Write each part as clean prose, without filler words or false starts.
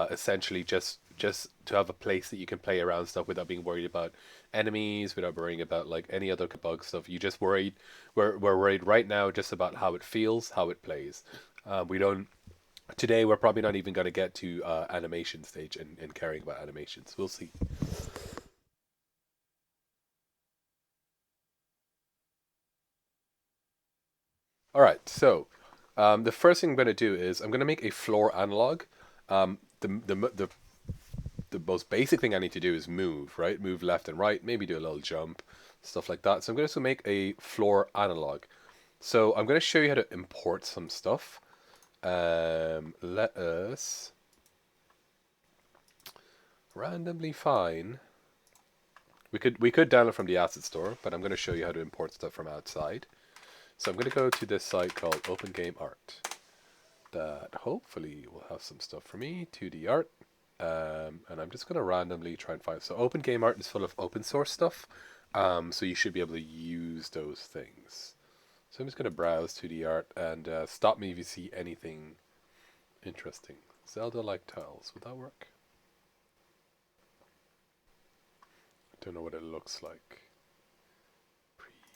essentially just to have a place that you can play around stuff without being worried about enemies, without worrying about like any other bug stuff. You just worried we're worried right now just about how it feels, how it plays. We don't today. We're probably not even going to get to animation stage and caring about animations. We'll see. All right, so the first thing I'm going to do is I'm going to make a floor analog. The most basic thing I need to do is move, right? Move left and right, maybe do a little jump, stuff like that. So I'm going to make a floor analog. So I'm going to show you how to import some stuff. Let us randomly find. We could download from the asset store, but I'm going to show you how to import stuff from outside. So I'm going to go to this site called Open Game Art. That hopefully will have some stuff for me, 2D art. And I'm just going to randomly try and find. So Open Game Art is full of open source stuff. So you should be able to use those things. So I'm just going to browse 2D art and stop me if you see anything interesting. Zelda-like tiles. Would that work? I don't know what it looks like.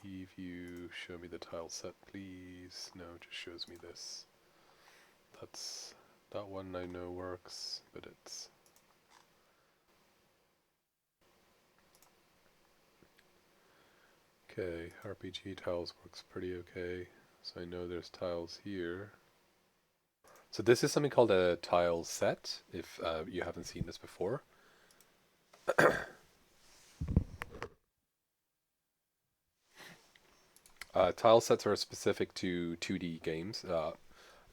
Preview. Show me the tile set, please. No, it just shows me this. That one I know works, but it's okay. RPG tiles works pretty okay. So I know there's tiles here. So this is something called a tile set, if you haven't seen this before. Tile sets are specific to 2D games.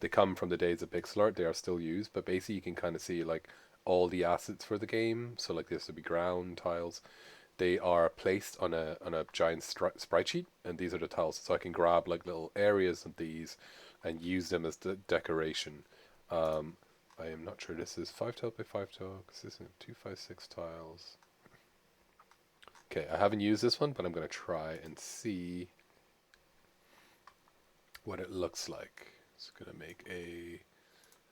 They come from the days of pixel art. They are still used, but basically you can kind of see like all the assets for the game. So like this would be ground tiles. They are placed on a giant sprite sheet, and these are the tiles. So I can grab like little areas of these and use them as the decoration. Um, I am not sure this is 5 tile by 5 tile because this is 256 tiles. Okay, I haven't used this one, but I'm going to try and see what it looks like. It's going to make a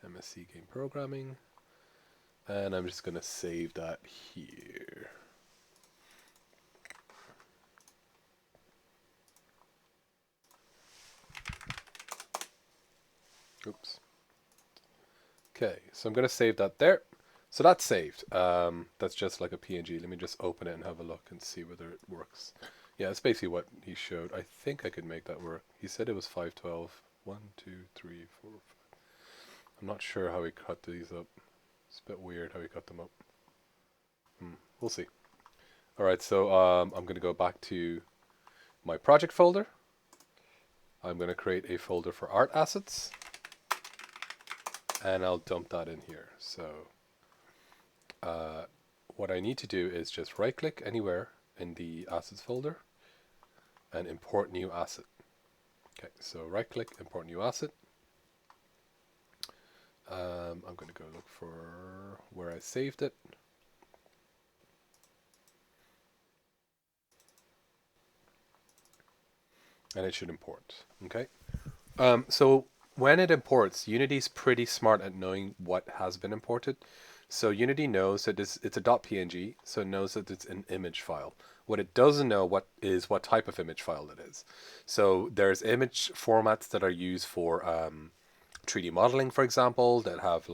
MSc Game Programming, and I'm just going to save that here. Oops. Okay, so I'm going to save that there. So that's saved. That's just like a PNG. Let me just open it and have a look and see whether it works. Yeah, it's basically what he showed. I think I could make that work. He said it was 512. 1, 2, 3, 4, 5. I'm not sure how he cut these up. It's a bit weird how he cut them up. We'll see. Alright, so I'm going to go back to my project folder. I'm going to create a folder for art assets. And I'll dump that in here. So what I need to do is just right click anywhere in the assets folder and import new asset. Okay, so right click, import new asset. I'm going to go look for where I saved it. And it should import. Okay. So when it imports, Unity's pretty smart at knowing what has been imported. So Unity knows that it's a .png, so it knows that it's an image file. What it doesn't know what type of image file it is. So there's image formats that are used for 3D modeling, for example, that have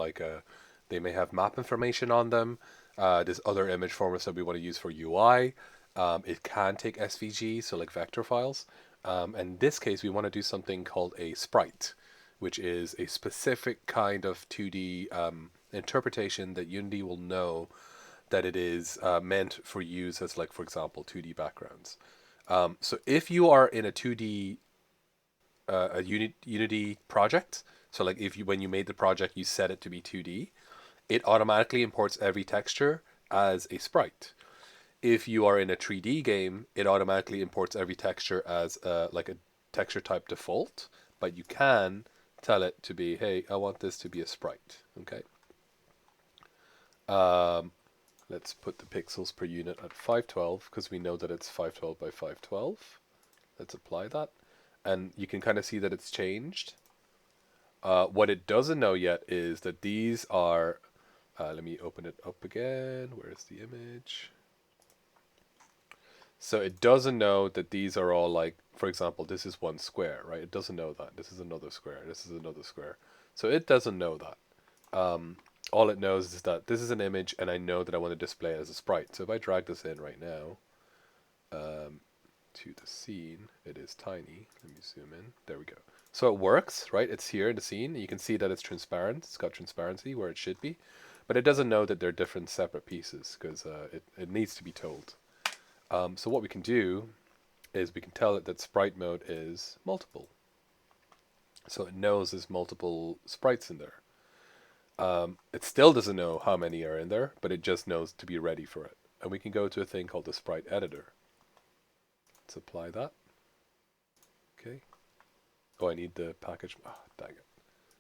they may have map information on them. There's other image formats that we want to use for UI. It can take SVG, so like vector files. And in this case, we want to do something called a sprite, which is a specific kind of 2D interpretation that Unity will know that it is meant for use as, like, for example, 2D backgrounds. So if you are in a 2D Unity project, so like if you when you made the project you set it to be 2D, it automatically imports every texture as a sprite. If you are in a 3D game, it automatically imports every texture as like a texture type default, but you can tell it to be, hey, I want this to be a sprite. Okay. Um, let's put the pixels per unit at 512 because we know that it's 512 by 512. Let's apply that. And you can kind of see that it's changed. What it doesn't know yet is that these are Let me open it up again. Where's the image? So it doesn't know that these are all like, for example, this is one square, right? It doesn't know that. This is another square. This is another square. So it doesn't know that. All it knows is that this is an image and I know that I want to display it as a sprite. So if I drag this in right now to the scene, it is tiny. Let me zoom in. There we go. So it works, right? It's here in the scene. You can see that it's transparent. It's got transparency where it should be. But it doesn't know that they're different separate pieces because it needs to be told. So what we can do is we can tell it that sprite mode is multiple. So it knows there's multiple sprites in there. It still doesn't know how many are in there, but it just knows to be ready for it. And we can go to a thing called the sprite editor. Let's apply that. Okay. Oh, I need the package. Ah, dang it.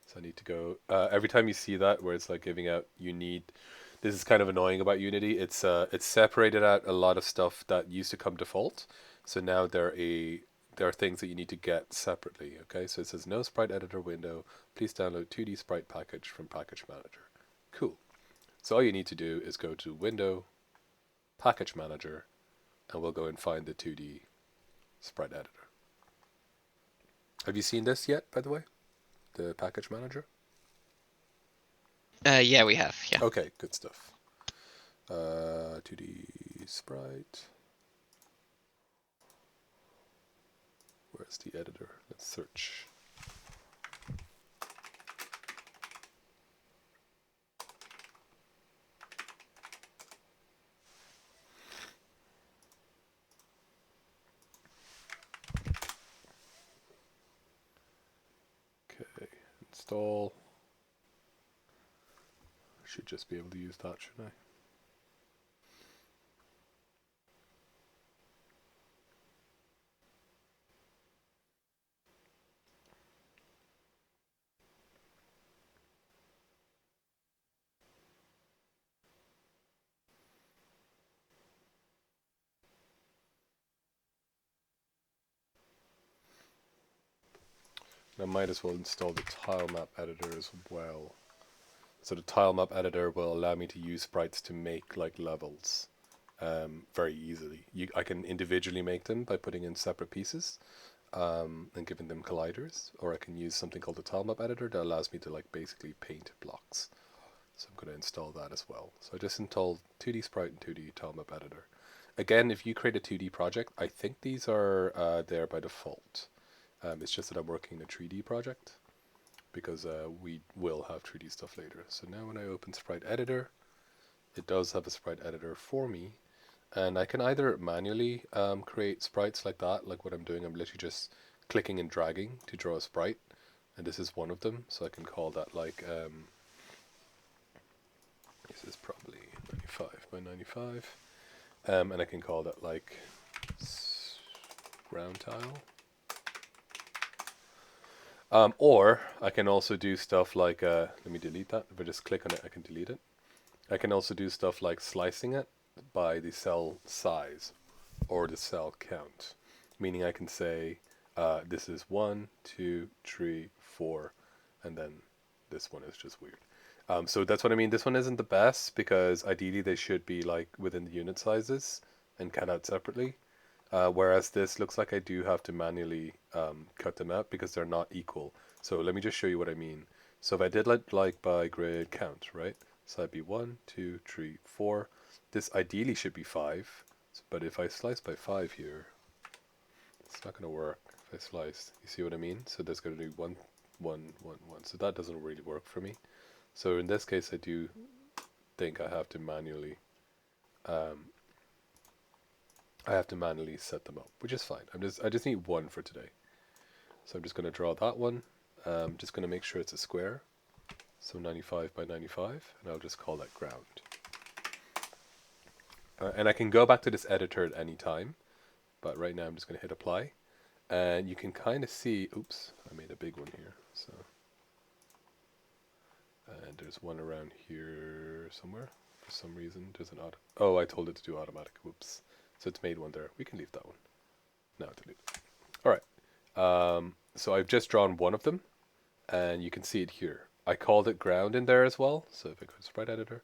So I need to go. Every time you see that where it's like giving out, you need. This is kind of annoying about Unity. It's separated out a lot of stuff that used to come default. So now there are things that you need to get separately. Okay, so it says no sprite editor window. Please download 2D sprite package from package manager. Cool. So all you need to do is go to window, package manager, and we'll go and find the 2D sprite editor. Have you seen this yet, by the way? The package manager? Yeah, we have. Yeah. Okay, good stuff. 2D sprite. Where's the editor? Let's search. Okay, install. Should just be able to use that, shouldn't I? I might as well install the tile map editor as well. So the tile map editor will allow me to use sprites to make like levels very easily. I can individually make them by putting in separate pieces and giving them colliders, or I can use something called the tile map editor that allows me to like basically paint blocks. So I'm going to install that as well. So I just installed 2D sprite and 2D tile map editor. Again, if you create a 2D project, I think these are there by default. It's just that I'm working a 3D project because we will have 3D stuff later. So now when I open Sprite Editor, it does have a Sprite Editor for me. And I can either manually create sprites like that, like what I'm doing. I'm literally just clicking and dragging to draw a sprite. And this is one of them. So I can call that like, this is probably 95 by 95. And I can call that like ground tile. Or I can also do stuff like, let me delete that. If I just click on it, I can delete it. I can also do stuff like slicing it by the cell size or the cell count. Meaning I can say, this is 1, 2, 3, 4, and then this one is just weird. So that's what I mean. This one isn't the best because ideally they should be like within the unit sizes and cut out separately. Whereas this looks like I do have to manually cut them out because they're not equal. So let me just show you what I mean. So if I did like by grid count, right? So that'd be 1, 2, 3, 4. This ideally should be 5. But if I slice by 5 here, it's not going to work if I slice. You see what I mean? So that's going to do 1, 1, 1, 1. So that doesn't really work for me. So in this case, I do think I have to manually set them up, which is fine. I just need one for today. So I'm just going to draw that one. I'm just going to make sure it's a square. So 95 by 95, and I'll just call that ground. And I can go back to this editor at any time, but right now I'm just going to hit apply. And you can kind of see, oops, I made a big one here. So, and there's one around here somewhere. For some reason, there's an auto. Oh, I told it to do automatic. Whoops. So it's made one there. We can leave that one. No, delete it. All right. So I've just drawn one of them, and you can see it here. I called it ground in there as well. So if I go to sprite editor,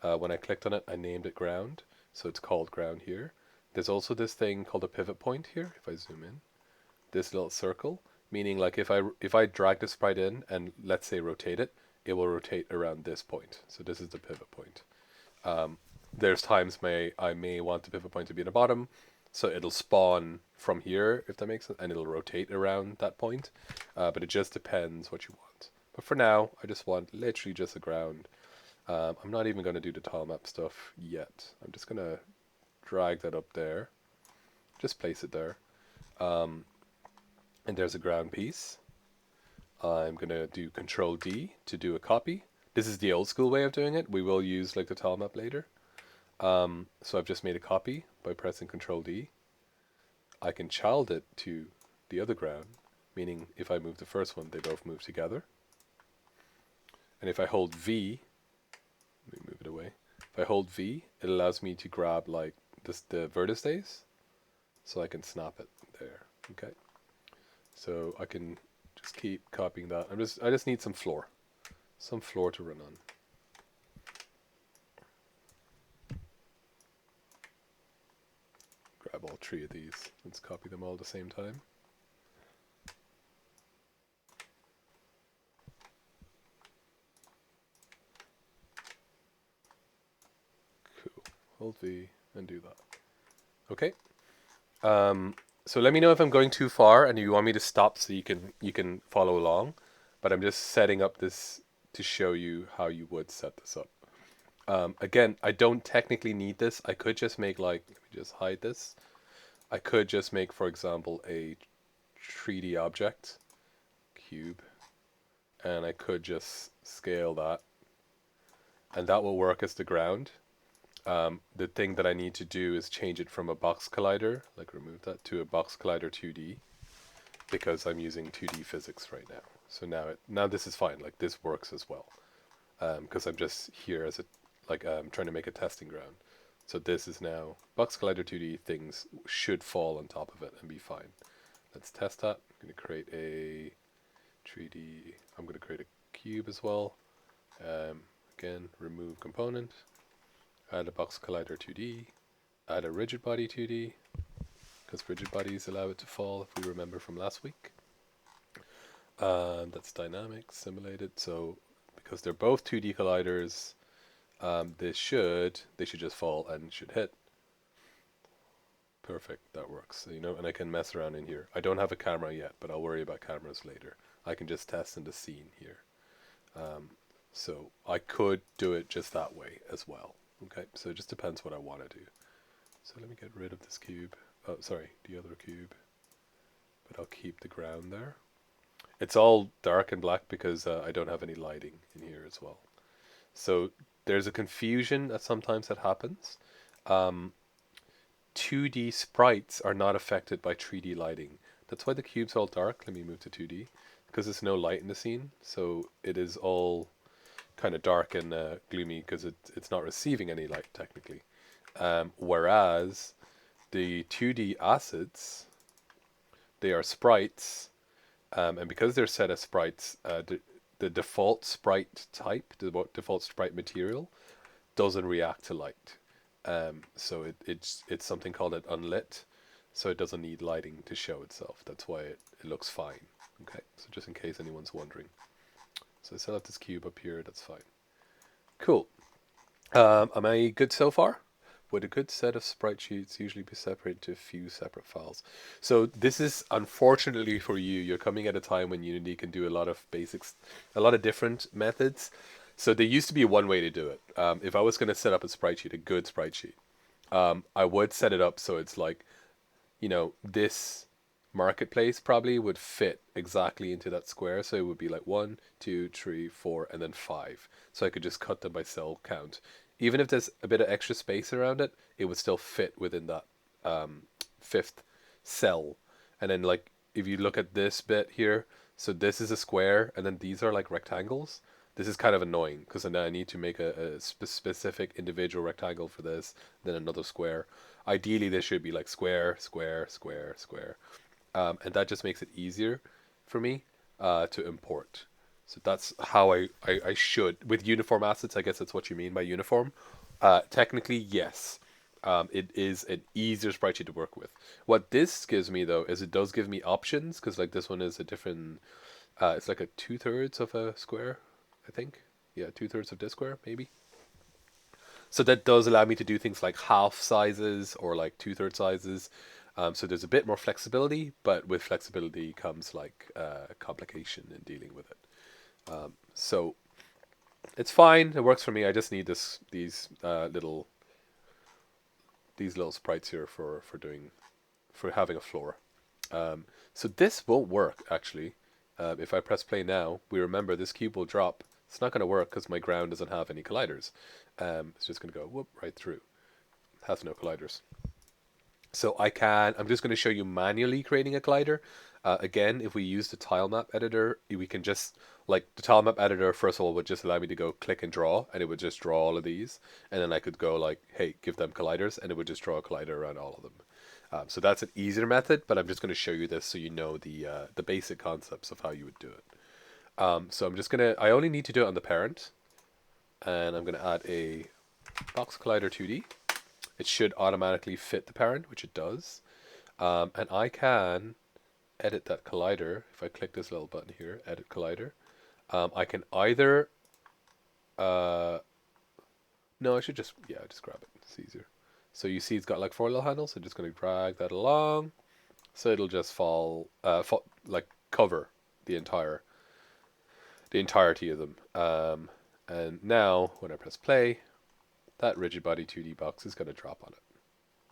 when I clicked on it, I named it ground. So it's called ground here. There's also this thing called a pivot point here. If I zoom in, this little circle, meaning like if I drag the sprite in and let's say rotate it, it will rotate around this point. So this is the pivot point. There's times I may want the pivot point to be at the bottom, so it'll spawn from here, if that makes sense, and it'll rotate around that point. But it just depends what you want. But for now, I just want literally just a ground. I'm not even going to do the tile map stuff yet. I'm just going to drag that up there. Just place it there. And there's a ground piece. I'm going to do Control D to do a copy. This is the old school way of doing it. We will use like the tile map later. So I've just made a copy by pressing Control D. I can child it to the other ground, meaning if I move the first one, they both move together. And if I hold V, let me move it away. If I hold V, it allows me to grab like this, the vertices, so I can snap it there. Okay. So I can just keep copying that. I just need some floor to run on. Grab all three of these. Let's copy them all at the same time. Cool. Hold V and do that. Okay. So let me know if I'm going too far and you want me to stop so you can follow along. But I'm just setting up this to show you how you would set this up. Again, I don't technically need this. I could just make like, let me just hide this. I could just make, for example, a 3D object, cube, and I could just scale that. And that will work as the ground. The thing that I need to do is change it from a box collider, like remove that, to a box collider 2D, because I'm using 2D physics right now. So now this is fine, like this works as well, because I'm just here as trying to make a testing ground. So this is now box collider 2D, things should fall on top of it and be fine. Let's test that. I'm going to create a 3D, I'm going to create a cube as well. Again, remove component. Add a box collider 2D, add a rigid body 2D, because rigid bodies allow it to fall if we remember from last week. That's dynamic, simulated, so because they're both 2D colliders, they should just fall and should hit. Perfect, that works. So, and I can mess around in here. I don't have a camera yet, but I'll worry about cameras later. I can just test in the scene here. So I could do it just that way as well. Okay, so it just depends what I want to do. So let me get rid of this cube. Oh, sorry, the other cube. But I'll keep the ground there. It's all dark and black because I don't have any lighting in here as well. So there's a confusion that sometimes that happens. 2D sprites are not affected by 3D lighting. That's why the cube's all dark. Let me move to 2D. Because there's no light in the scene. So it is all kind of dark and gloomy because it's not receiving any light technically. Whereas the 2D assets, they are sprites, and because they're set as sprites, the default sprite type, the default sprite material, doesn't react to light. So it's something called an unlit, so it doesn't need lighting to show itself. That's why it looks fine. Okay, so just in case anyone's wondering. So I still have this cube up here, that's fine. Cool. Am I good so far? Would a good set of sprite sheets usually be separated to a few separate files? So this is, unfortunately for you, you're coming at a time when Unity can do a lot of basics, a lot of different methods. So there used to be one way to do it. If I was going to set up a sprite sheet, a good sprite sheet, I would set it up so it's like, this marketplace probably would fit exactly into that square. So it would be like 1, 2, 3, 4, and then 5. So I could just cut them by cell count. Even if there's a bit of extra space around it, it would still fit within that 5th cell. And then like, if you look at this bit here, so this is a square, and then these are like rectangles. This is kind of annoying because then I need to make a specific individual rectangle for this, then another square. Ideally, this should be like square, square, square, square. And that just makes it easier for me to import. So that's how I should. With uniform assets, I guess that's what you mean by uniform. Technically, yes. It is an easier spreadsheet to work with. What this gives me, though, is it does give me options, because like this one is a different, it's like a 2/3 of a square, I think. Yeah, 2/3 of this square, maybe. So that does allow me to do things like half sizes or like 2/3 sizes. So there's a bit more flexibility, but with flexibility comes like complication in dealing with it. So it's fine. It works for me. I just need these little sprites here for having a floor. So this won't work actually. If I press play now, we remember this cube will drop. It's not going to work because my ground doesn't have any colliders. It's just going to go whoop right through. It has no colliders. So I'm just going to show you manually creating a collider. Again, if we use the tile map editor, we can just, like the tile map editor, first of all, would just allow me to go click and draw, and it would just draw all of these. And then I could go like, hey, give them colliders, and it would just draw a collider around all of them. So that's an easier method, but I'm just going to show you this so you know the basic concepts of how you would do it. So I only need to do it on the parent, and I'm going to add a box collider 2D. It should automatically fit the parent, which it does. And I can edit that collider. If I click this little button here, edit collider, I can either, no, I should just grab it. It's easier. So you see it's got like 4 little handles. I'm just going to drag that along. So it'll just like cover the entirety of them. And now when I press play, that rigid body 2D box is going to drop on it.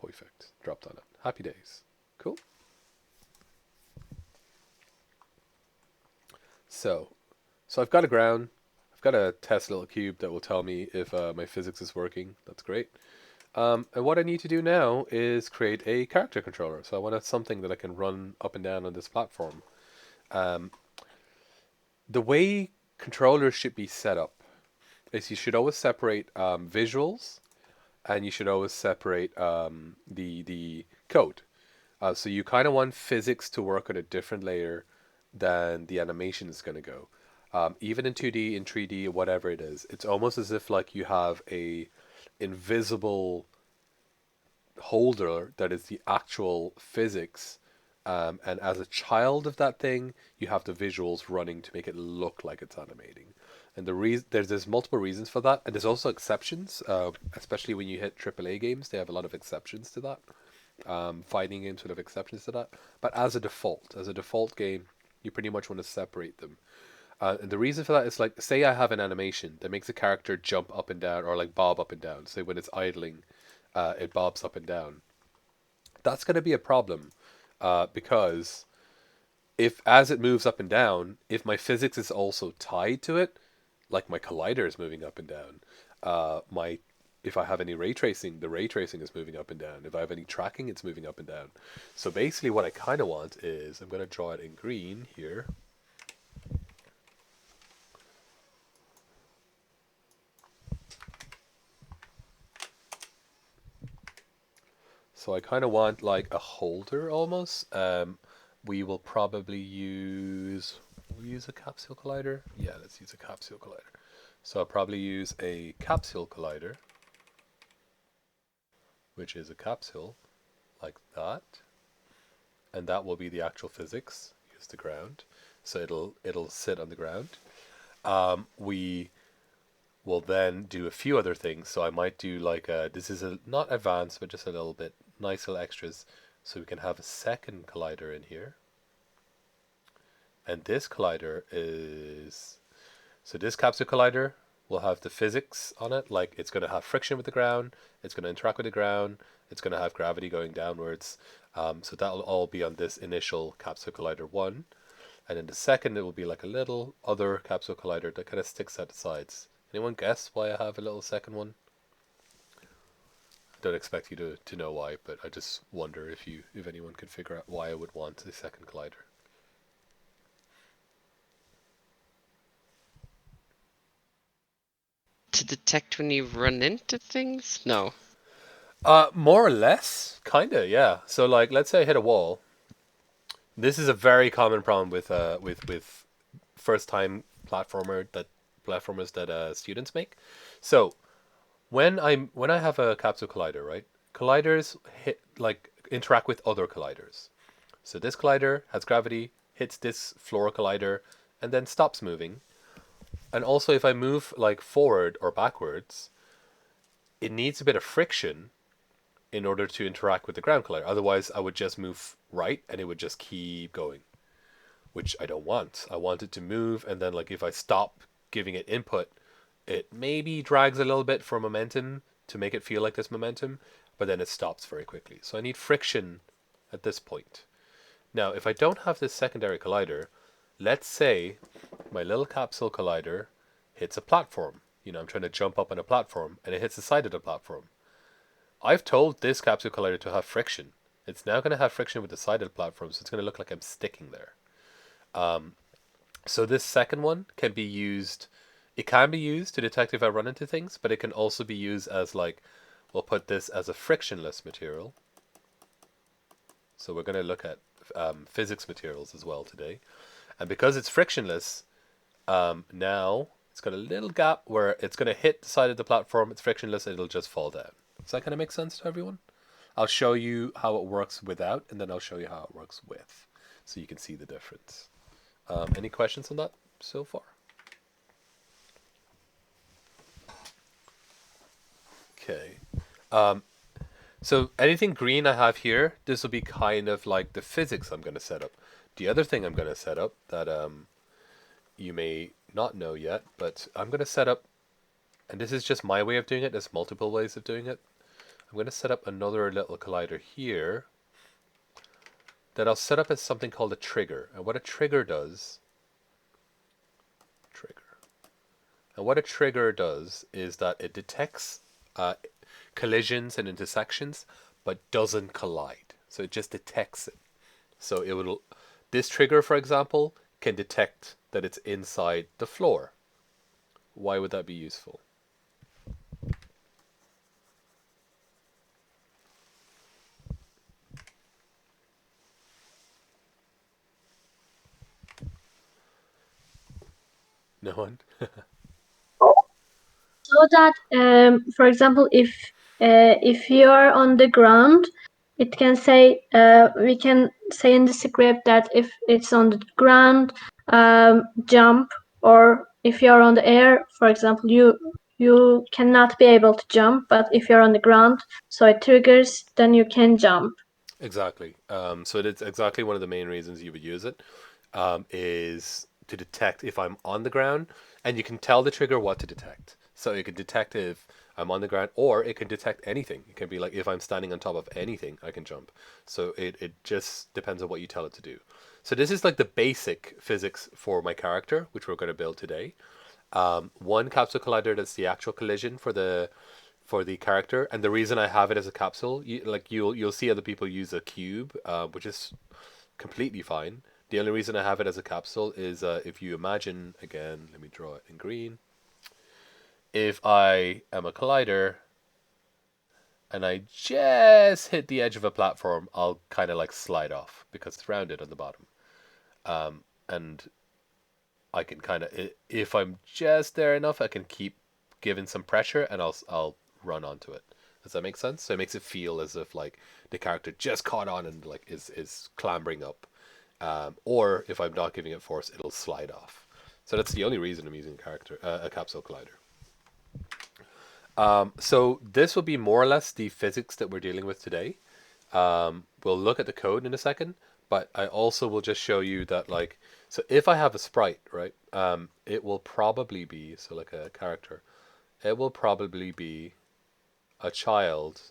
Perfect. Dropped on it. Happy days. Cool. So I've got a ground. I've got a test little cube that will tell me if my physics is working. That's great. And what I need to do now is create a character controller. So I want something that I can run up and down on this platform. The way controllers should be set up is you should always separate visuals, and you should always separate the code. So you kind of want physics to work on a different layer than the animation is going to go. Even in 2D, in 3D, whatever it is, it's almost as if like you have a invisible holder that is the actual physics. And as a child of that thing, you have the visuals running to make it look like it's animating. And there's multiple reasons for that, and there's also exceptions. Especially when you hit AAA games, they have a lot of exceptions to that. Fighting games would have exceptions to that. But as a default game, you pretty much want to separate them. And the reason for that is like, say I have an animation that makes a character jump up and down or like bob up and down. Say when it's idling, it bobs up and down. That's going to be a problem because if as it moves up and down, if my physics is also tied to it, like my collider is moving up and down, my if I have any ray tracing, the ray tracing is moving up and down. If I have any tracking, it's moving up and down. So basically what I kind of want is, I'm going to draw it in green here. So I kind of want like a holder almost. We will probably use a capsule collider. Yeah, let's use a capsule collider. So I'll probably use a capsule collider, which is a capsule like that, and that will be the actual physics. Here's the ground, so it'll sit on the ground. We will then do a few other things. So I might do like this is not advanced, but just a little bit nice little extras. So we can have a second collider in here, and this collider is this capsule collider will have the physics on it, like it's going to have friction with the ground, it's going to interact with the ground, it's going to have gravity going downwards. So that will all be on this initial capsule collider 1. And then the second, it will be like a little other capsule collider that kind of sticks out the sides. Anyone guess why I have a little second one? I don't expect you to know why, but I just wonder if anyone could figure out why I would want a second collider. To detect when you run into things? No. More or less, kinda, yeah. So like, let's say I hit a wall. This is a very common problem with first time platformers that students make. So when I have a capsule collider, right? Colliders interact with other colliders. So this collider has gravity, hits this floor collider, and then stops moving. And also, if I move like forward or backwards, it needs a bit of friction in order to interact with the ground collider. Otherwise, I would just move right and it would just keep going, which I don't want. I want it to move, and then like if I stop giving it input, it maybe drags a little bit for momentum to make it feel like there's momentum, but then it stops very quickly. So I need friction at this point. Now, if I don't have this secondary collider, let's say my little capsule collider hits a platform. I'm trying to jump up on a platform and it hits the side of the platform. I've told this capsule collider to have friction. It's now going to have friction with the side of the platform, so it's going to look like I'm sticking there. So this second one can be used. It can be used to detect if I run into things, but it can also be used as like, we'll put this as a frictionless material. So we're going to look at physics materials as well today. And because it's frictionless, now it's got a little gap where it's going to hit the side of the platform. It's frictionless, it'll just fall down. Does that kind of make sense to everyone? I'll show you how it works without, and then I'll show you how it works with, so you can see the difference. Any questions on that so far? Okay. So anything green I have here, this will be kind of like the physics I'm going to set up. The other thing I'm going to set up that you may not know yet, but I'm going to set up, and this is just my way of doing it, there's multiple ways of doing it. I'm going to set up another little collider here that I'll set up as something called a trigger. And what a trigger does, is that it detects collisions and intersections, but doesn't collide. So it just detects it. So this trigger, for example, can detect that it's inside the floor. Why would that be useful? No one? So that, for example, if you are on the ground, it can say we can say in the script that if it's on the ground, jump, or if you are on the air, for example, you cannot be able to jump, but if you're on the ground, so it triggers, then you can jump. Exactly. So it's exactly one of the main reasons you would use it, is to detect if I'm on the ground, and you can tell the trigger what to detect. So it can detect if I'm on the ground, or it can detect anything. It can be like if I'm standing on top of anything, I can jump. So it just depends on what you tell it to do. So this is like the basic physics for my character, which we're going to build today. One capsule collider, that's the actual collision for the character, and the reason I have it as a capsule, you'll see other people use a cube, which is completely fine. The only reason I have it as a capsule is if you imagine, again, let me draw it in green. If I am a collider and I just hit the edge of a platform, I'll kind of like slide off because it's rounded on the bottom. And I can kind of, if I'm just there enough, I can keep giving some pressure and I'll run onto it. Does that make sense? So it makes it feel as if like the character just caught on and like is clambering up. Or if I'm not giving it force, it'll slide off. So that's the only reason I'm using a capsule collider. So this will be more or less the physics that we're dealing with today. We'll look at the code in a second, but I also will just show you that like, so if I have a sprite, right, it will probably be, so like a character, it will probably be a child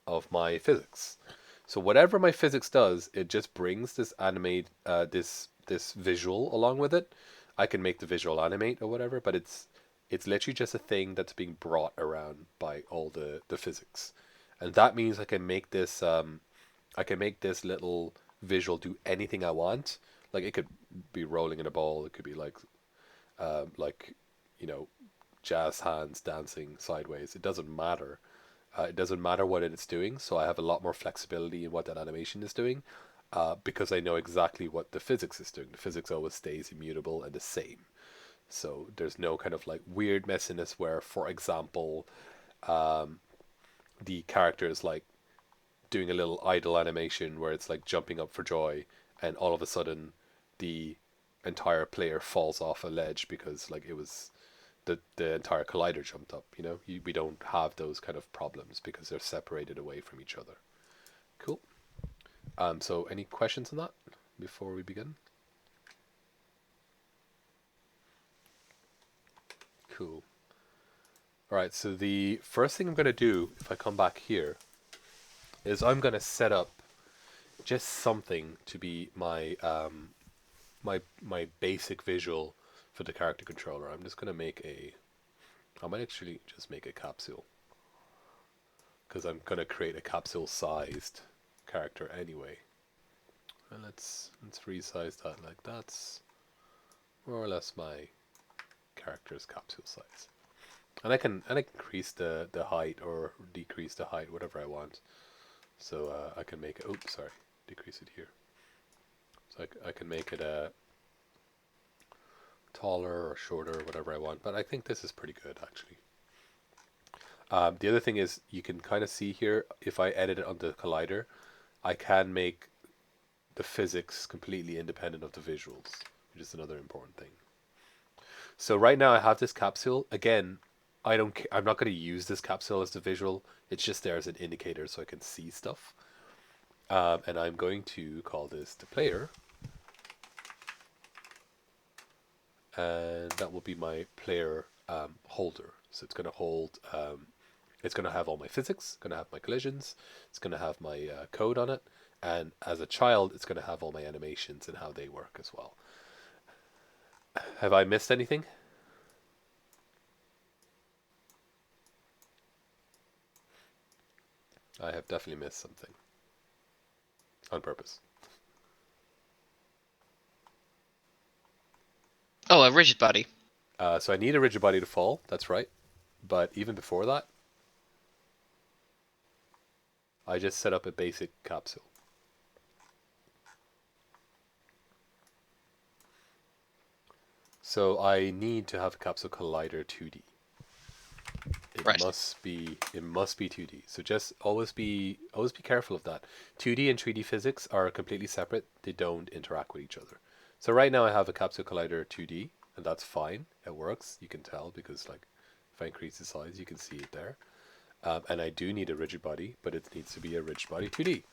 of my physics. So whatever my physics does, it just brings this animate, this visual along with it. I can make the visual animate or whatever, but it's literally just a thing that's being brought around by all the physics, and that means I can make this little visual do anything I want. Like it could be rolling in a ball. It could be like you know, jazz hands dancing sideways. It doesn't matter. It doesn't matter what it's doing. So I have a lot more flexibility in what that animation is doing, because I know exactly what the physics is doing. The physics always stays immutable and the same. So there's no kind of like weird messiness where, for example, um, the character is like doing a little idle animation where it's like jumping up for joy, and all of a sudden the entire player falls off a ledge because like it was the entire collider jumped up. We don't have those kind of problems because they're separated away from each other. Cool. So any questions on that before we begin? Cool. All right, so the first thing I'm going to do if I come back here is I'm going to set up just something to be my basic visual for the character controller. I'm just going to make I might actually just make a capsule because I'm going to create a capsule sized character anyway. And let's resize that. Like that's more or less my character's capsule size. And I can increase the height or decrease the height, whatever I want. So I can make it, oops, sorry, decrease it here. So I can make it taller or shorter, whatever I want. But I think this is pretty good, actually. The other thing is you can kind of see here, if I edit it on the collider, I can make the physics completely independent of the visuals, which is another important thing. So right now I have this capsule. Again, I'm not going to use this capsule as the visual. It's just there as an indicator so I can see stuff. And I'm going to call this the player. And that will be my player holder. So it's going to hold, it's going to have all my physics, going to have my collisions, it's going to have my code on it. And as a child, it's going to have all my animations and how they work as well. Have I missed anything? I have definitely missed something. On purpose. Oh, a rigid body. So I need a rigid body to fall, that's right. But even before that, I just set up a basic capsule. So I need to have a capsule collider 2D. Right. It must be 2D. So just always be careful of that. 2D and 3D physics are completely separate. They don't interact with each other. So right now I have a capsule collider 2D, and that's fine. It works. You can tell because like if I increase the size, you can see it there. And I do need a rigid body, but it needs to be a rigid body 2D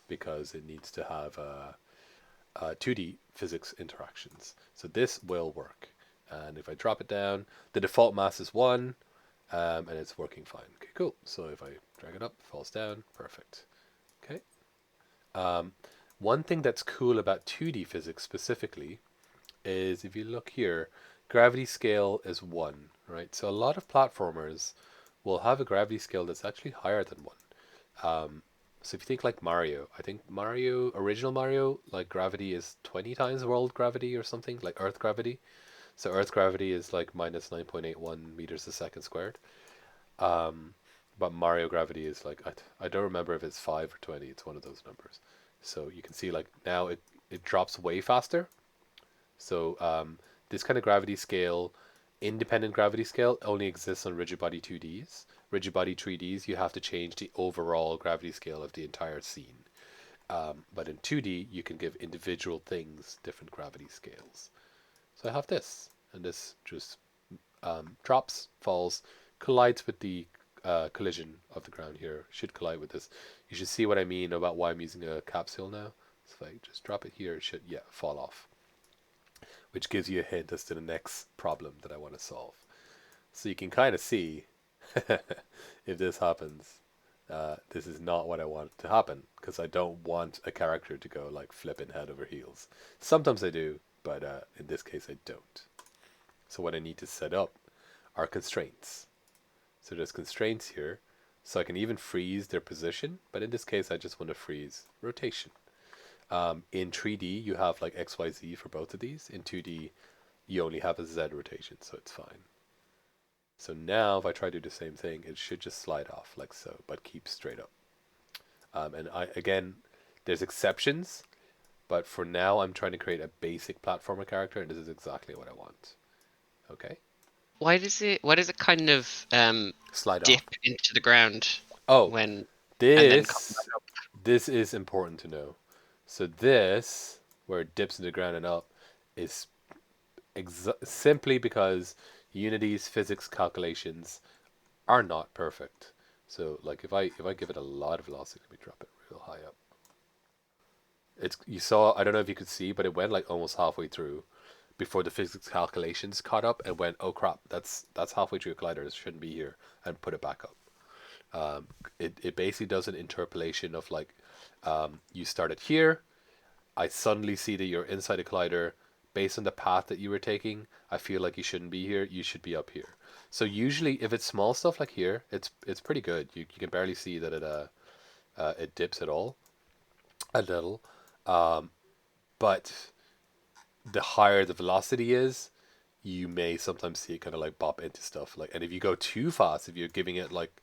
because it needs to have 2D physics interactions. So this will work. And if I drop it down, the default mass is 1, and it's working fine. Okay, cool. So if I drag it up, it falls down. Perfect. Okay. One thing that's cool about 2D physics specifically is if you look here, gravity scale is 1, right? So a lot of platformers will have a gravity scale that's actually higher than 1. So if you think like Mario, I think original Mario, like gravity is 20 times world gravity or something, like Earth gravity. So Earth gravity is like minus 9.81 meters a second squared. But Mario gravity is like, I don't remember if it's 5 or 20, it's one of those numbers. So you can see like now it drops way faster. So this kind of gravity scale, independent gravity scale, only exists on rigid body 2Ds. Rigid body 3Ds, you have to change the overall gravity scale of the entire scene. But in 2D, you can give individual things different gravity scales. So I have this, and this just drops, falls, collides with the collision of the ground here. Should collide with this. You should see what I mean about why I'm using a capsule now. So if I just drop it here, it should, yeah, fall off. Which gives you a hint as to the next problem that I want to solve. So you can kind of see if this happens. This is not what I want to happen because I don't want a character to go like flipping head over heels. Sometimes I do, but in this case I don't. So what I need to set up are constraints. So there's constraints here, so I can even freeze their position, but in this case I just want to freeze rotation. In 3D you have like XYZ for both of these. In 2D you only have a Z rotation, so it's fine. So now if I try to do the same thing, it should just slide off like so, but keep straight up. And again, there's exceptions, but for now I'm trying to create a basic platformer character, and this is exactly what I want. Okay, Why does it kind of slide dip off. into the ground Oh, when and then come back this up? this is important to know. So this, where it dips in the ground and up, is simply because Unity's physics calculations are not perfect. So like if I give it a lot of velocity, let me drop it real high up. It's you saw I don't know if you could see, but it went like almost halfway through before the physics calculations caught up and went, oh crap, that's halfway through a collider. It shouldn't be here, and put it back up. It basically does an interpolation of like you started here. I suddenly see that you're inside a collider. Based on the path that you were taking, I feel like you shouldn't be here. You should be up here. So usually, if it's small stuff like here, it's pretty good. You can barely see that it dips at all, a little. Um, but the higher the velocity is, you may sometimes see it kind of like bop into stuff. Like, and if you go too fast, if you're giving it like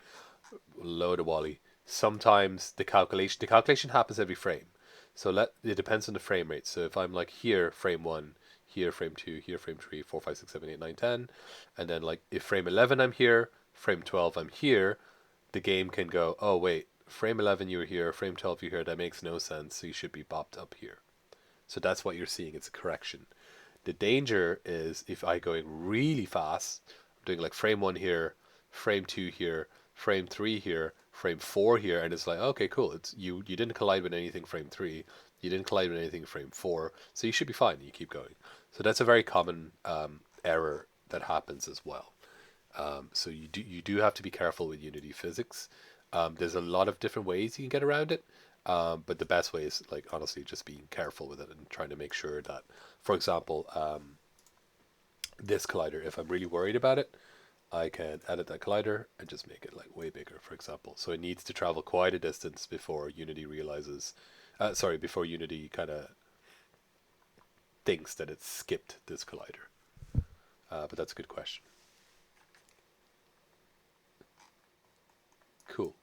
load of Wally, sometimes the calculation happens every frame. So it depends on the frame rate. So if I'm like here, frame one, here frame two, here frame three, four, five, six, seven, eight, nine, 10, and then like if frame 11 I'm here, frame 12 I'm here, the game can go, oh wait, frame 11 you're here, frame 12 you're here. That makes no sense. So you should be bopped up here. So that's what you're seeing. It's a correction. The danger is if I going really fast, I'm doing like frame one here, frame two here, frame three here, frame four here, and it's like, okay, cool. It's you didn't collide with anything frame three, you didn't collide with anything frame four, so you should be fine. You keep going. So that's a very common error that happens as well. So you do have to be careful with Unity physics. There's a lot of different ways you can get around it, but the best way is like honestly just being careful with it and trying to make sure that, for example, this collider, if I'm really worried about it, I can edit that collider and just make it like way bigger, for example. So it needs to travel quite a distance before Unity realizes, before Unity kind of thinks that it's skipped this collider. But that's a good question. Cool.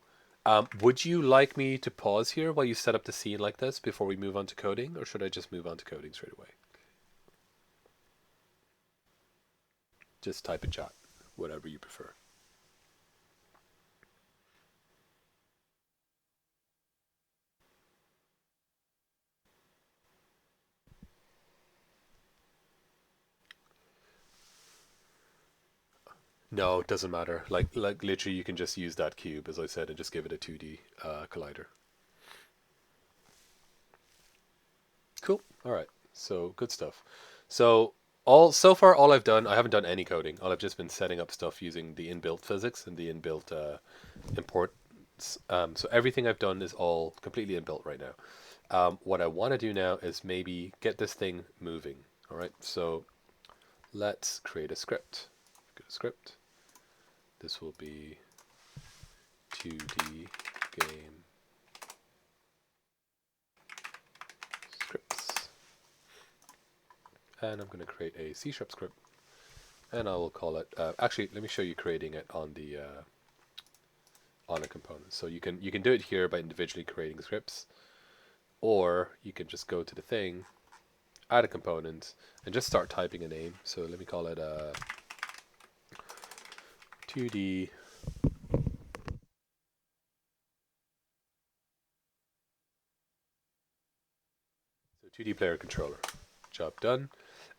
Would you like me to pause here while you set up the scene like this before we move on to coding, or should I just move on to coding straight away? Just type in chat, whatever you prefer. No, it doesn't matter. Like literally, you can just use that cube, as I said, and just give it a 2D collider. Cool. All right. So good stuff. So so far all I've done, I haven't done any coding. All I've just been setting up stuff using the inbuilt physics and the inbuilt imports. So everything I've done is all completely inbuilt right now. What I want to do now is maybe get this thing moving. All right. So let's create a script. Get a script. This will be 2D game scripts. And I'm going to create a C# script. And I will call it. Actually, let me show you creating it on a component. So you can do it here by individually creating scripts, or you can just go to the thing, add a component, and just start typing a name. So let me call it 2D. So 2D player controller. Job done.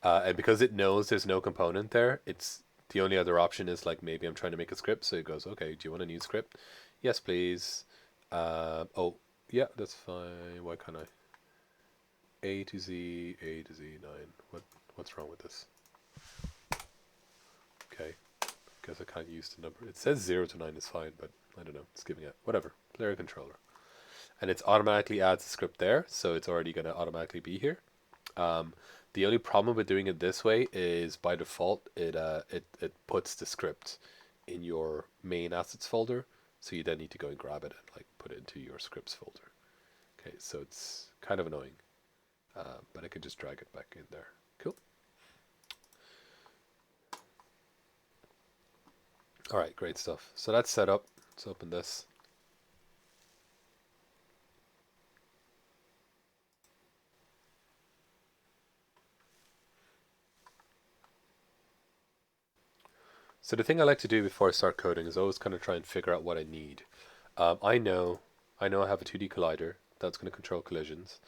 And because it knows there's no component there, it's the only other option is like maybe I'm trying to make a script. So it goes, okay, do you want a new script? Yes, please. Oh, yeah, that's fine. Why can't I? A to Z 9. What's wrong with this? Okay, guess I can't use the number. It says 0 to 9 is fine, but I don't know. It's giving it whatever. Player controller, and it's automatically adds the script there, so it's already gonna automatically be here. Um, the only problem with doing it this way is by default it puts the script in your main assets folder, so you then need to go and grab it and like put it into your scripts folder. Okay, so it's kind of annoying, but I can just drag it back in there. Cool. All right, great stuff. So that's set up. Let's open this. So the thing I like to do before I start coding is always kind of try and figure out what I need. I know, I know I have a 2D collider that's going to control collisions.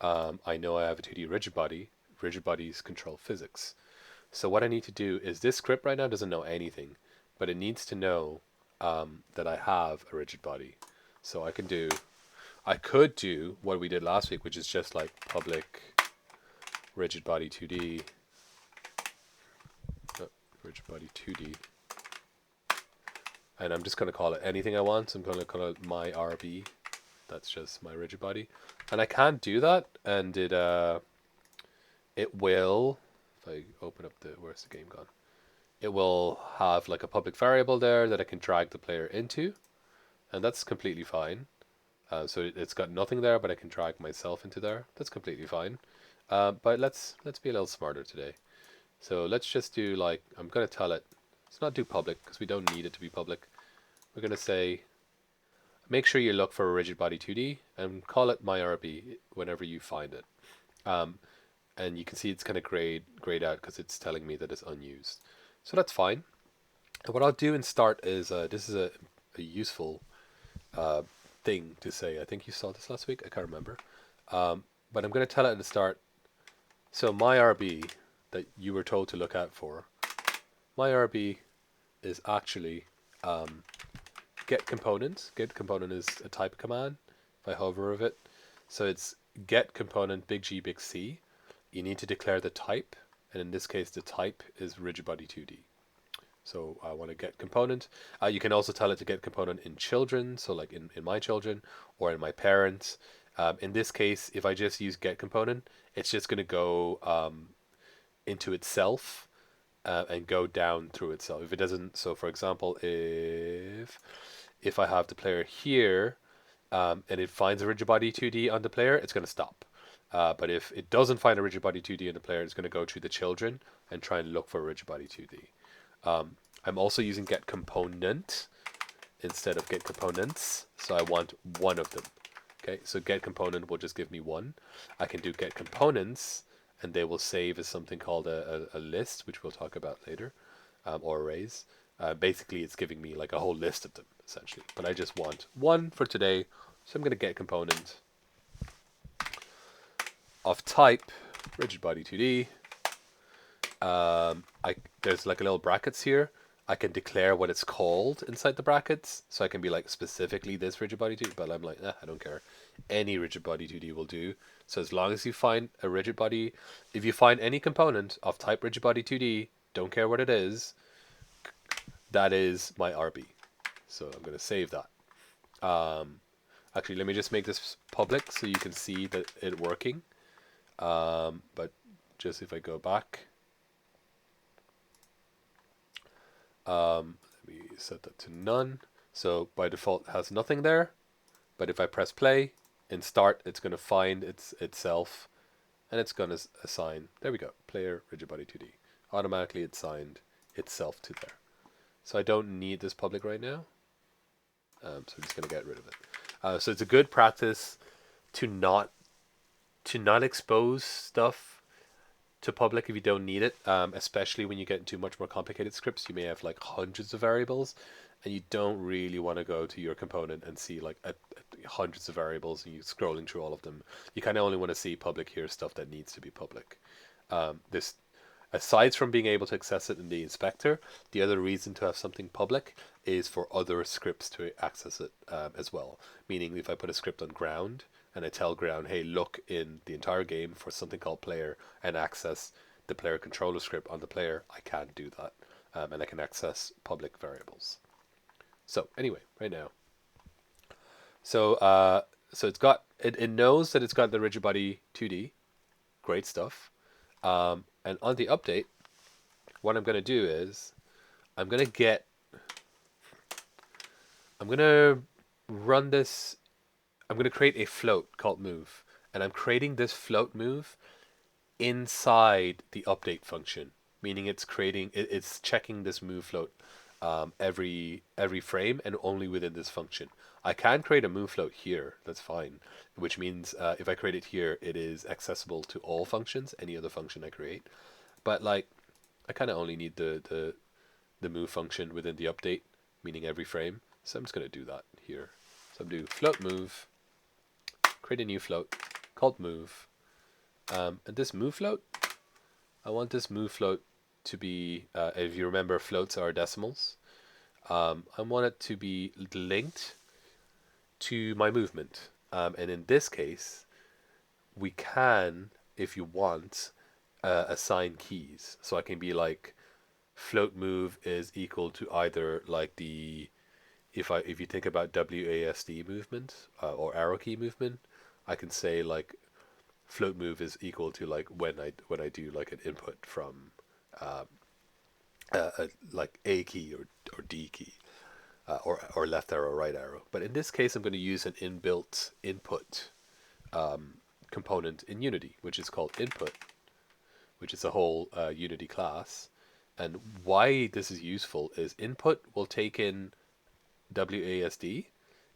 I know I have a 2D rigid body. Rigid bodies control physics. So what I need to do is this script right now doesn't know anything, but it needs to know that I have a rigid body. So I could do what we did last week, which is just like public rigid body 2D, rigid body 2D, and I'm just going to call it anything I want. So I'm going to call it my RB. That's just my rigid body, and I can't do that, and it will. If I open up where's the game gone? It will have like a public variable there that I can drag the player into, and that's completely fine. So it's got nothing there, but I can drag myself into there. That's completely fine. But let's be a little smarter today. So let's just do like, I'm going to tell it, let's not do public because we don't need it to be public. We're going to say, make sure you look for a rigid body 2D and call it myRB whenever you find it. And you can see it's kind of grayed out because it's telling me that it's unused. So that's fine. And what I'll do in start is, this is a useful thing to say. I think you saw this last week. I can't remember. But I'm going to tell it at the start. So my RB that you were told to look out for, my RB is actually get component. Get component is a type command. If I hover over it, so it's get component big G big C. You need to declare the type, and in this case, the type is rigid body 2D. So I want to get component. You can also tell it to get component in children, so like in my children or in my parents. In this case, if I just use get component, it's just going to go into itself and go down through itself. If it doesn't, so for example, if I have the player here and it finds a rigid body 2D on the player, it's going to stop. But if it doesn't find a rigid body 2D on the player, it's going to go through the children and try and look for a rigid body 2D. I'm also using get component instead of get components, so I want one of them. Okay, so get component will just give me one. I can do get components, and they will save as something called a list, which we'll talk about later, or arrays. Basically, it's giving me like a whole list of them, essentially. But I just want one for today, so I'm going to get component of type rigid body 2D. There's like a little brackets here. I can declare what it's called inside the brackets, so I can be like specifically this rigid body 2D, but I'm like, I don't care. Any rigid body 2D will do. So as long as you find a rigid body, if you find any component of type rigid body 2D, don't care what it is, that is my RB. So I'm going to save that. Actually, let me just make this public so you can see that it working. But just if I go back, let me set that to none. So by default it has nothing there, but if I press play and start, it's going to find itself, and it's going to assign, there we go, player rigid body 2D. Automatically it assigned itself to there. So I don't need this public right now. So I'm just going to get rid of it. So it's a good practice to not expose stuff to public if you don't need it, especially when you get into much more complicated scripts. You may have like hundreds of variables, and you don't really want to go to your component and see like hundreds of variables and you scrolling through all of them. You kind of only want to see public here stuff that needs to be public. This, aside from being able to access it in the inspector, the other reason to have something public is for other scripts to access it as well. Meaning, if I put a script on ground and I tell ground, hey, look in the entire game for something called player and access the player controller script on the player, I can't do that. And I can access public variables. So anyway, right now. So it's got, it knows that it's got the rigid body 2D. Great stuff. And on the update, what I'm going to do is I'm going to run this. I'm going to create a float called move, and I'm creating this float move inside the update function, meaning it's checking this move float every frame and only within this function. I can create a move float here, that's fine, which means if I create it here, it is accessible to all functions, any other function I create. But like, I kind of only need the the move function within the update, meaning every frame. So I'm just going to do that here. So I'm going to do float move, create a new float called move. And this move float, I want this move float to be, if you remember, floats are decimals. I want it to be linked to my movement. And in this case, we can, if you want, assign keys. So I can be like, float move is equal to either like the, if you think about WASD movement or arrow key movement, I can say like float move is equal to like when I do like an input from like A key or D key or left arrow, right arrow. But in this case, I'm going to use an inbuilt input component in Unity, which is called input, which is a whole Unity class. And why this is useful is input will take in WASD,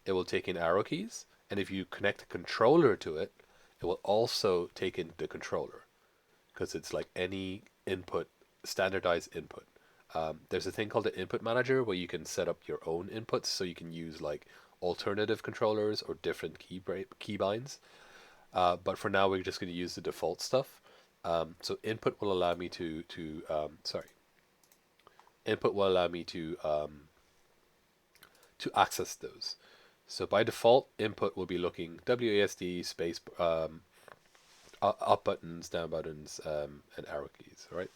it will take in arrow keys, and if you connect a controller to it, it will also take in the controller, because it's like any input, standardized input. There's a thing called the input manager where you can set up your own inputs, so you can use like alternative controllers or different keybinds. But for now, we're just going to use the default stuff. So input will allow me input will allow me to access those. So by default, input will be looking WASD space up buttons, down buttons, and arrow keys, right?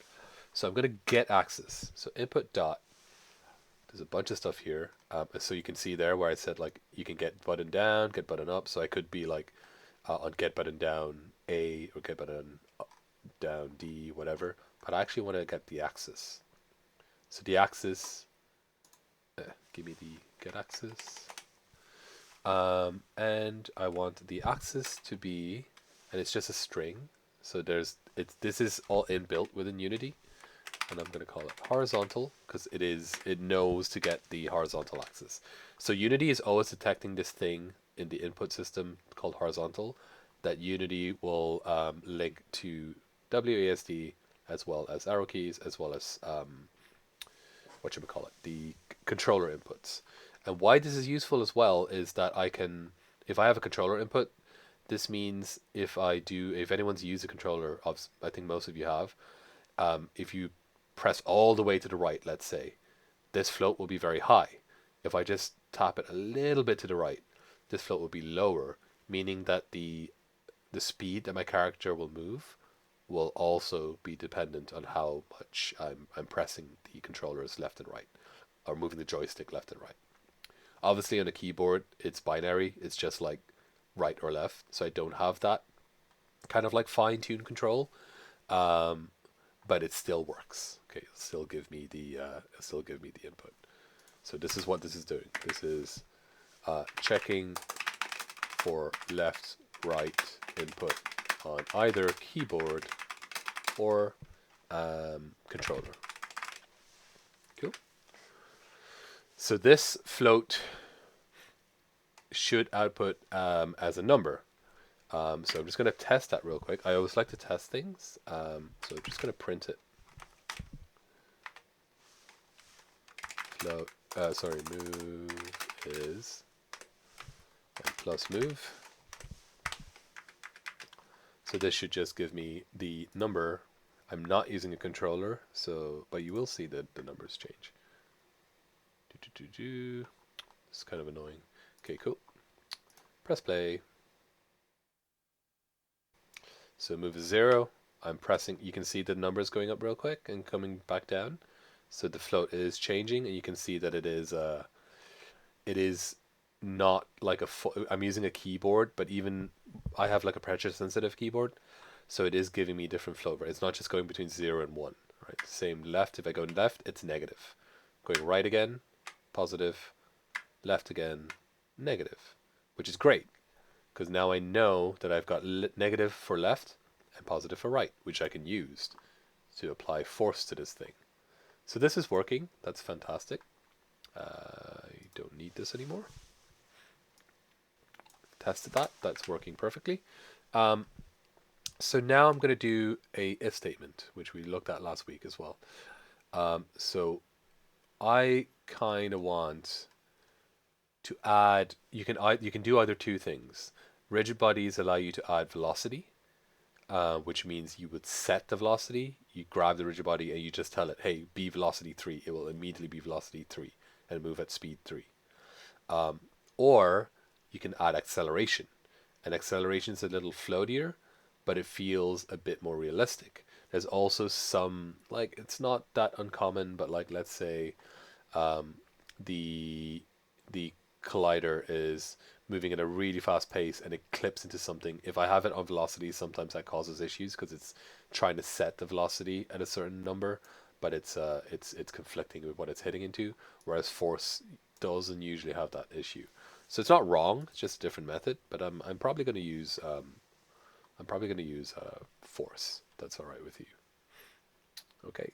So I'm going to get access. So input dot, there's a bunch of stuff here. So you can see there where I said like you can get button down, get button up. So I could be like on get button down A or get button down D, whatever. But I actually want to get the axis. So the axis, give me the get axis. And I want the axis to be, and it's just a string. So this is all inbuilt within Unity, and I'm going to call it horizontal because it knows to get the horizontal axis. So Unity is always detecting this thing in the input system called horizontal that Unity will link to WASD as well as arrow keys as well as the controller inputs. And why this is useful as well is that I can, if I have a controller input, this means if anyone's used a controller, I think most of you have, if you press all the way to the right, let's say, this float will be very high. If I just tap it a little bit to the right, this float will be lower, meaning that the speed that my character will move will also be dependent on how much I'm pressing the controllers left and right, or moving the joystick left and right. Obviously on a keyboard, it's binary. It's just like right or left. So I don't have that kind of like fine-tuned control. But it still works. Okay, it'll still give me the input. So this is what this is doing. This is checking for left, right input on either keyboard or controller. Cool. So this float should output as a number. So I'm just going to test that real quick. I always like to test things. So I'm just going to print it. Float, move is and plus move. So this should just give me the number. I'm not using a controller, but you will see that the numbers change. It's kind of annoying. Okay, cool. Press play. So move is 0. I'm pressing, you can see the numbers going up real quick and coming back down. So the float is changing, and you can see that it is not like I'm using a keyboard, but even I have like a pressure sensitive keyboard. So it is giving me different float, right? It's not just going between 0 and 1, right? Same left, if I go left, it's negative. Going right again, positive, left again, negative, which is great. Because now I know that I've got negative for left and positive for right, which I can use to apply force to this thing. So this is working. That's fantastic. I don't need this anymore. Tested that. That's working perfectly. So now I'm going to do a if statement, which we looked at last week as well. So I kind of want to add. You can do either two things. Rigid bodies allow you to add velocity, which means you would set the velocity. You grab the rigid body and you just tell it, "Hey, be velocity 3." It will immediately be velocity 3 and move at speed 3. Or you can add acceleration, and acceleration is a little floatier, but it feels a bit more realistic. There's also some, like, it's not that uncommon, but like, let's say the the collider is moving at a really fast pace and it clips into something. If I have it on velocity, sometimes that causes issues because it's trying to set the velocity at a certain number, but it's conflicting with what it's hitting into. Whereas force doesn't usually have that issue. So it's not wrong. It's just a different method. But I'm probably going to use force. That's all right with you. Okay.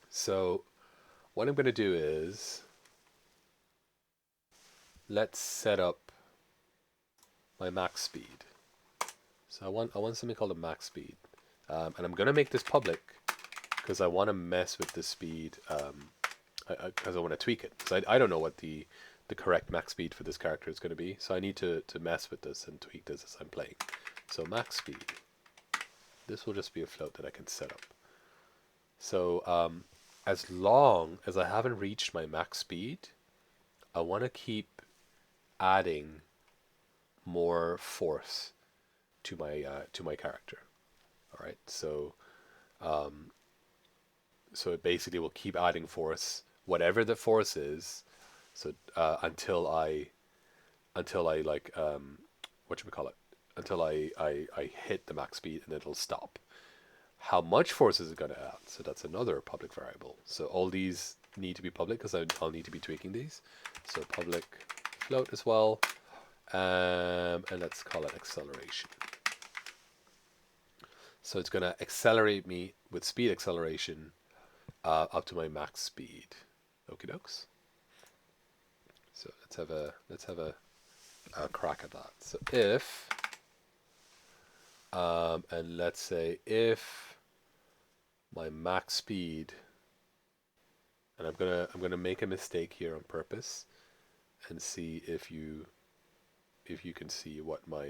So what I'm going to do is let's set up my max speed. So I want something called a max speed, and I'm going to make this public because I want to mess with the speed because I want to tweak it. So I don't know what the correct max speed for this character is going to be. So I need to mess with this and tweak this as I'm playing. So max speed. This will just be a float that I can set up. So as long as I haven't reached my max speed, I want to keep adding more force to my character. All right. So it basically will keep adding force, whatever the force is. So until I like whatchamacallit, until I hit the max speed and it'll stop. How much force is it going to add? So that's another public variable. So all these need to be public because I'll need to be tweaking these. So public float as well. And let's call it acceleration. So it's going to accelerate me with speed acceleration up to my max speed. Okie dokes. So let's have a crack at that. So if and let's say if my max speed, and I'm gonna make a mistake here on purpose and see if you can see what my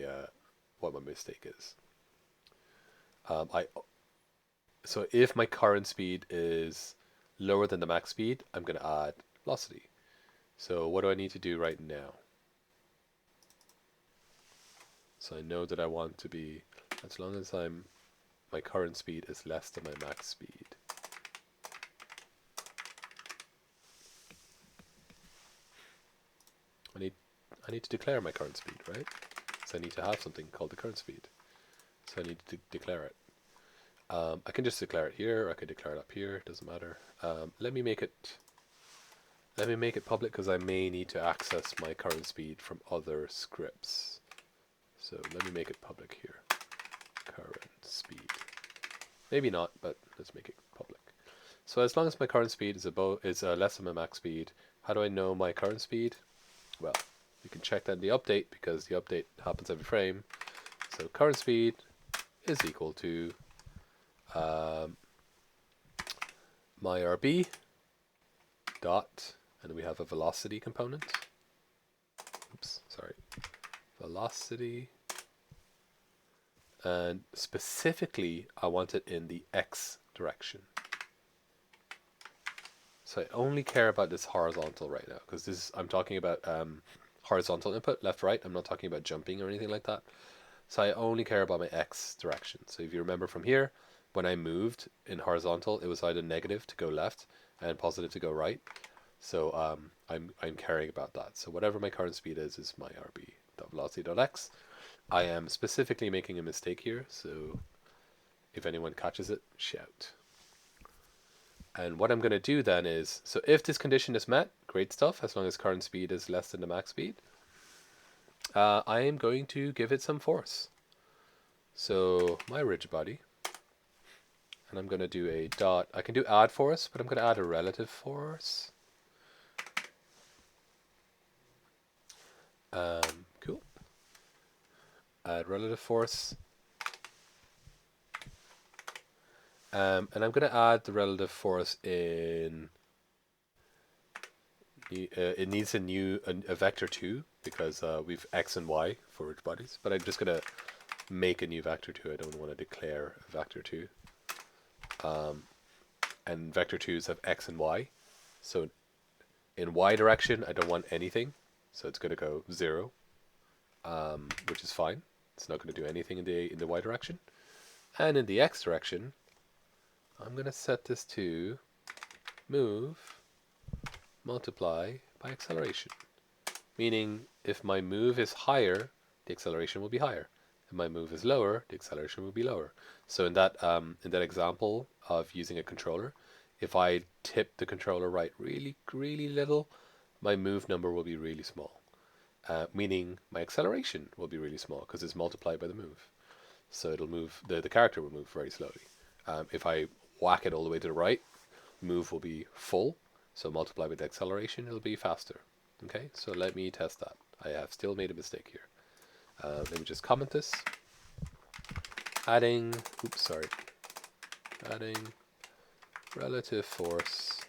mistake is. So if my current speed is lower than the max speed, I'm gonna add velocity. So what do I need to do right now? So I know that I want to be, as long as my current speed is less than my max speed. I need to declare my current speed, right? So I need to have something called the current speed. So I need to declare it. I can just declare it here, or I could declare it up here. It doesn't matter. Let me make it public because I may need to access my current speed from other scripts. So let me make it public here. Current speed. Maybe not, but let's make it public. So as long as my current speed is less than my max speed, how do I know my current speed? Well, you can check that in the update because the update happens every frame. So current speed is equal to my RB dot, and we have a velocity component. Oops, sorry. Velocity. And specifically, I want it in the X direction. So I only care about this horizontal right now because I'm talking about horizontal input, left, right. I'm not talking about jumping or anything like that. So I only care about my X direction. So if you remember from here, when I moved in horizontal, it was either negative to go left and positive to go right. So I'm caring about that. So whatever my current speed is my rb.velocity.x. I am specifically making a mistake here, so if anyone catches it, shout. And what I'm going to do then is, so if this condition is met, great stuff, as long as current speed is less than the max speed, I am going to give it some force. So my rigid body, and I'm going to do a dot, I can do add force, but I'm going to add a relative force. Cool. Add relative force. And I'm going to add the relative force in. It needs a vector 2 because we've x and y for rigid bodies. But I'm just going to make a new vector 2. I don't want to declare a vector 2. And vector 2s have x and y. So in y direction, I don't want anything. So it's going to go 0, which is fine. It's not going to do anything in the y direction. And in the x direction, I'm going to set this to move multiply by acceleration. Meaning, if my move is higher, the acceleration will be higher. If my move is lower, the acceleration will be lower. So in that example of using a controller, if I tip the controller right really, really little, my move number will be really small. Meaning my acceleration will be really small because it's multiplied by the move. So it'll move, the character will move very slowly. If I whack it all the way to the right, move will be full. So multiply with the acceleration, it'll be faster. Okay, so let me test that. I have still made a mistake here. Let me just comment this. Adding relative force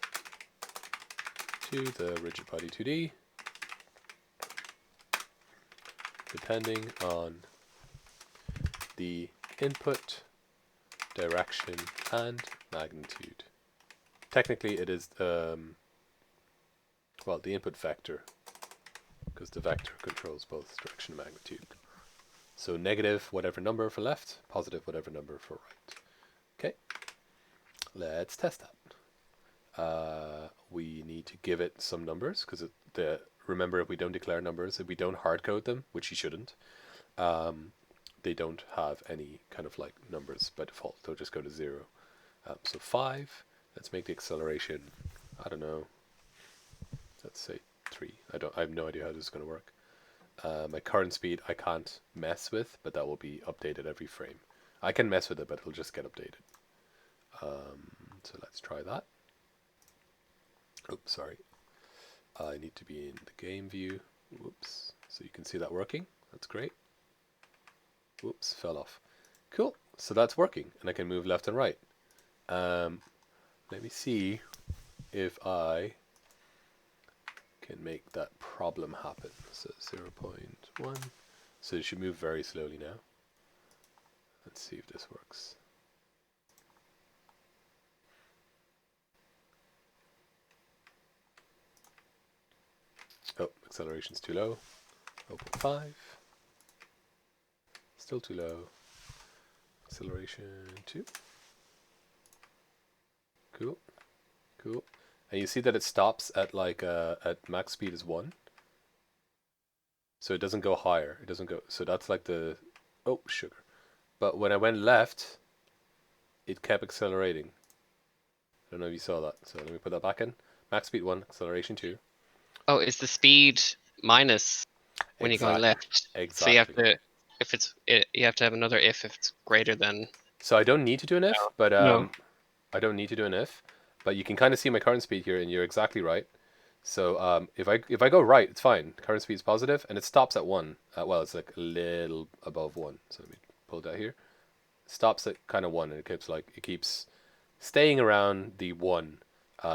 to the rigid body 2D depending on the input, direction, and magnitude. Technically it is well, the input vector, because the vector controls both direction and magnitude. So negative whatever number for left, positive whatever number for right. Okay, let's test that. We need to give it some numbers, because remember, if we don't declare numbers, if we don't hard code them, which you shouldn't, they don't have any kind of like numbers by default. They'll just go to 0. So 5. Let's make the acceleration, I don't know, let's say 3. I have no idea how this is going to work. My current speed I can't mess with, but that will be updated every frame. I can mess with it, but it'll just get updated. So let's try that. Oops, sorry. I need to be in the game view. Whoops. So you can see that working. That's great. Whoops, fell off. Cool. So that's working, and I can move left and right. Let me see if I can make that problem happen. So 0.1. So it should move very slowly now. Let's see if this works. Oh, acceleration's too low. 0.5. Still too low. Acceleration 2. Cool. Cool. And you see that it stops at like at max speed is 1. So it doesn't go higher. It doesn't go. So that's like the sugar. But when I went left, it kept accelerating. I don't know if you saw that. So let me put that back in. Max speed 1, acceleration 2. Oh, it's the speed minus when you're going left. Exactly. So you have to, you have to have another if it's greater than. So I don't need to do an if, but No. I don't need to do an if, but you can kind of see my current speed here, and you're exactly right. So if I go right, it's fine. Current speed is positive, and it stops at 1. Well, it's like a little above 1. So let me pull that here. It stops at kind of 1, and it keeps staying around the 1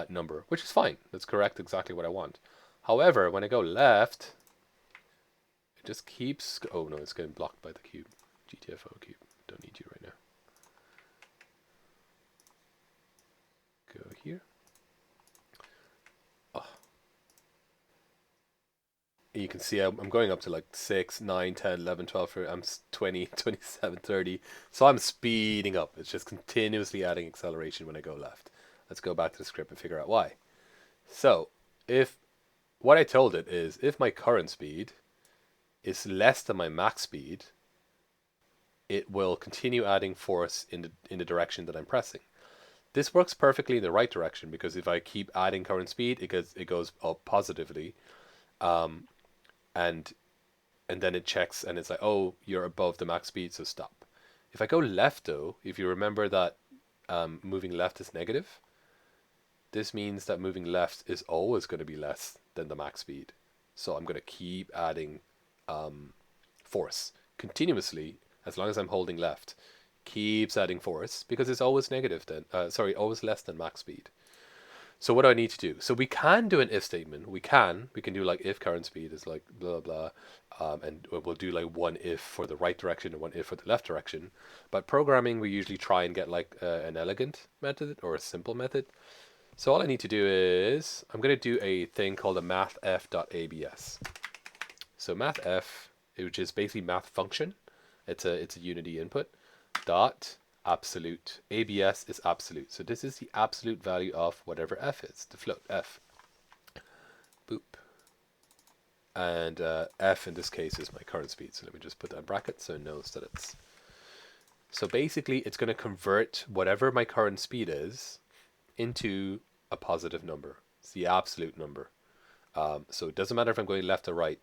number, which is fine. That's correct, exactly what I want. However, when I go left, it just keeps. Oh no, it's getting blocked by the cube. GTFO cube. Don't need you right now. Go here. Oh. You can see I'm going up to like 6, 9, 10, 11, 12, I'm 20, 27, 30. So I'm speeding up. It's just continuously adding acceleration when I go left. Let's go back to the script and figure out why. So what I told it is if my current speed is less than my max speed, it will continue adding force in the direction that I'm pressing. This works perfectly in the right direction, because if I keep adding current speed, it goes up positively, and then it checks and it's like, oh, you're above the max speed, so stop. If I go left though, if you remember that moving left is negative, this means that moving left is always going to be less than the max speed. So I'm going to keep adding force continuously as long as I'm holding left. keeps adding force because it's always negative then. Always less than max speed. So what do I need to do? So we can do an if statement. We can do like if current speed is like blah blah, and we'll do like one if for the right direction and one if for the left direction. But programming, we usually try and get like an elegant method or a simple method. So all I need to do is I'm going to do a thing called a mathf.abs. So mathf, which is basically math function. It's a Unity input. Dot absolute. ABS is absolute. So this is the absolute value of whatever f is, the float f. Boop. And f in this case is my current speed. So let me just put that in brackets so it knows that it's. So basically it's going to convert whatever my current speed is into a positive number. It's the absolute number. So it doesn't matter if I'm going left or right.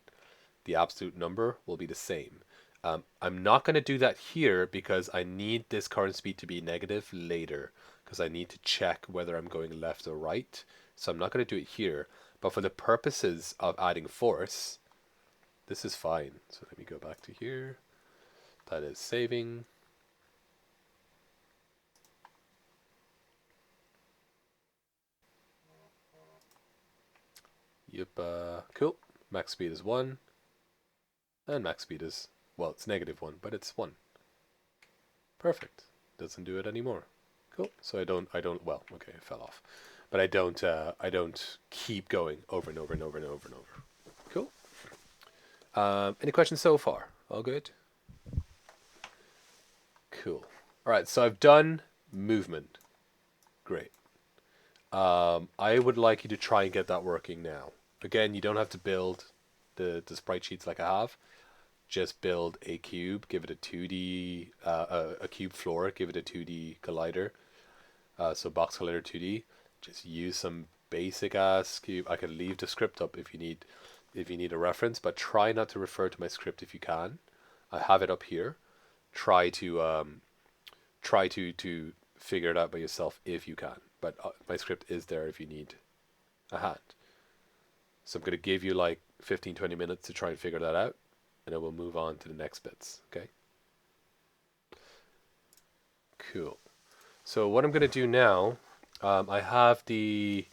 The absolute number will be the same. I'm not going to do that here because I need this current speed to be negative later because I need to check whether I'm going left or right. So I'm not going to do it here. But for the purposes of adding force, this is fine. So let me go back to here. That is saving. Yep, cool. Max speed is 1. And max speed is, well, it's -1, but it's 1. Perfect. Doesn't do it anymore. Cool. So I don't, well, okay, it fell off. But I don't keep going over and over and over and over and over. Cool. Any questions so far? All good? Cool. All right, so I've done movement. Great. I would like you to try and get that working now. Again, you don't have to build the sprite sheets like I have. Just build a cube, give it a 2D, a cube floor, give it a 2D collider. So box collider 2D. Just use some basic ass cube. I can leave the script up if you need a reference, but try not to refer to my script if you can. I have it up here. Try to figure it out by yourself if you can. But my script is there if you need a hand. So I'm going to give you like 15-20 minutes to try and figure that out. And then we'll move on to the next bits, okay? Cool. So what I'm going to do now, I have we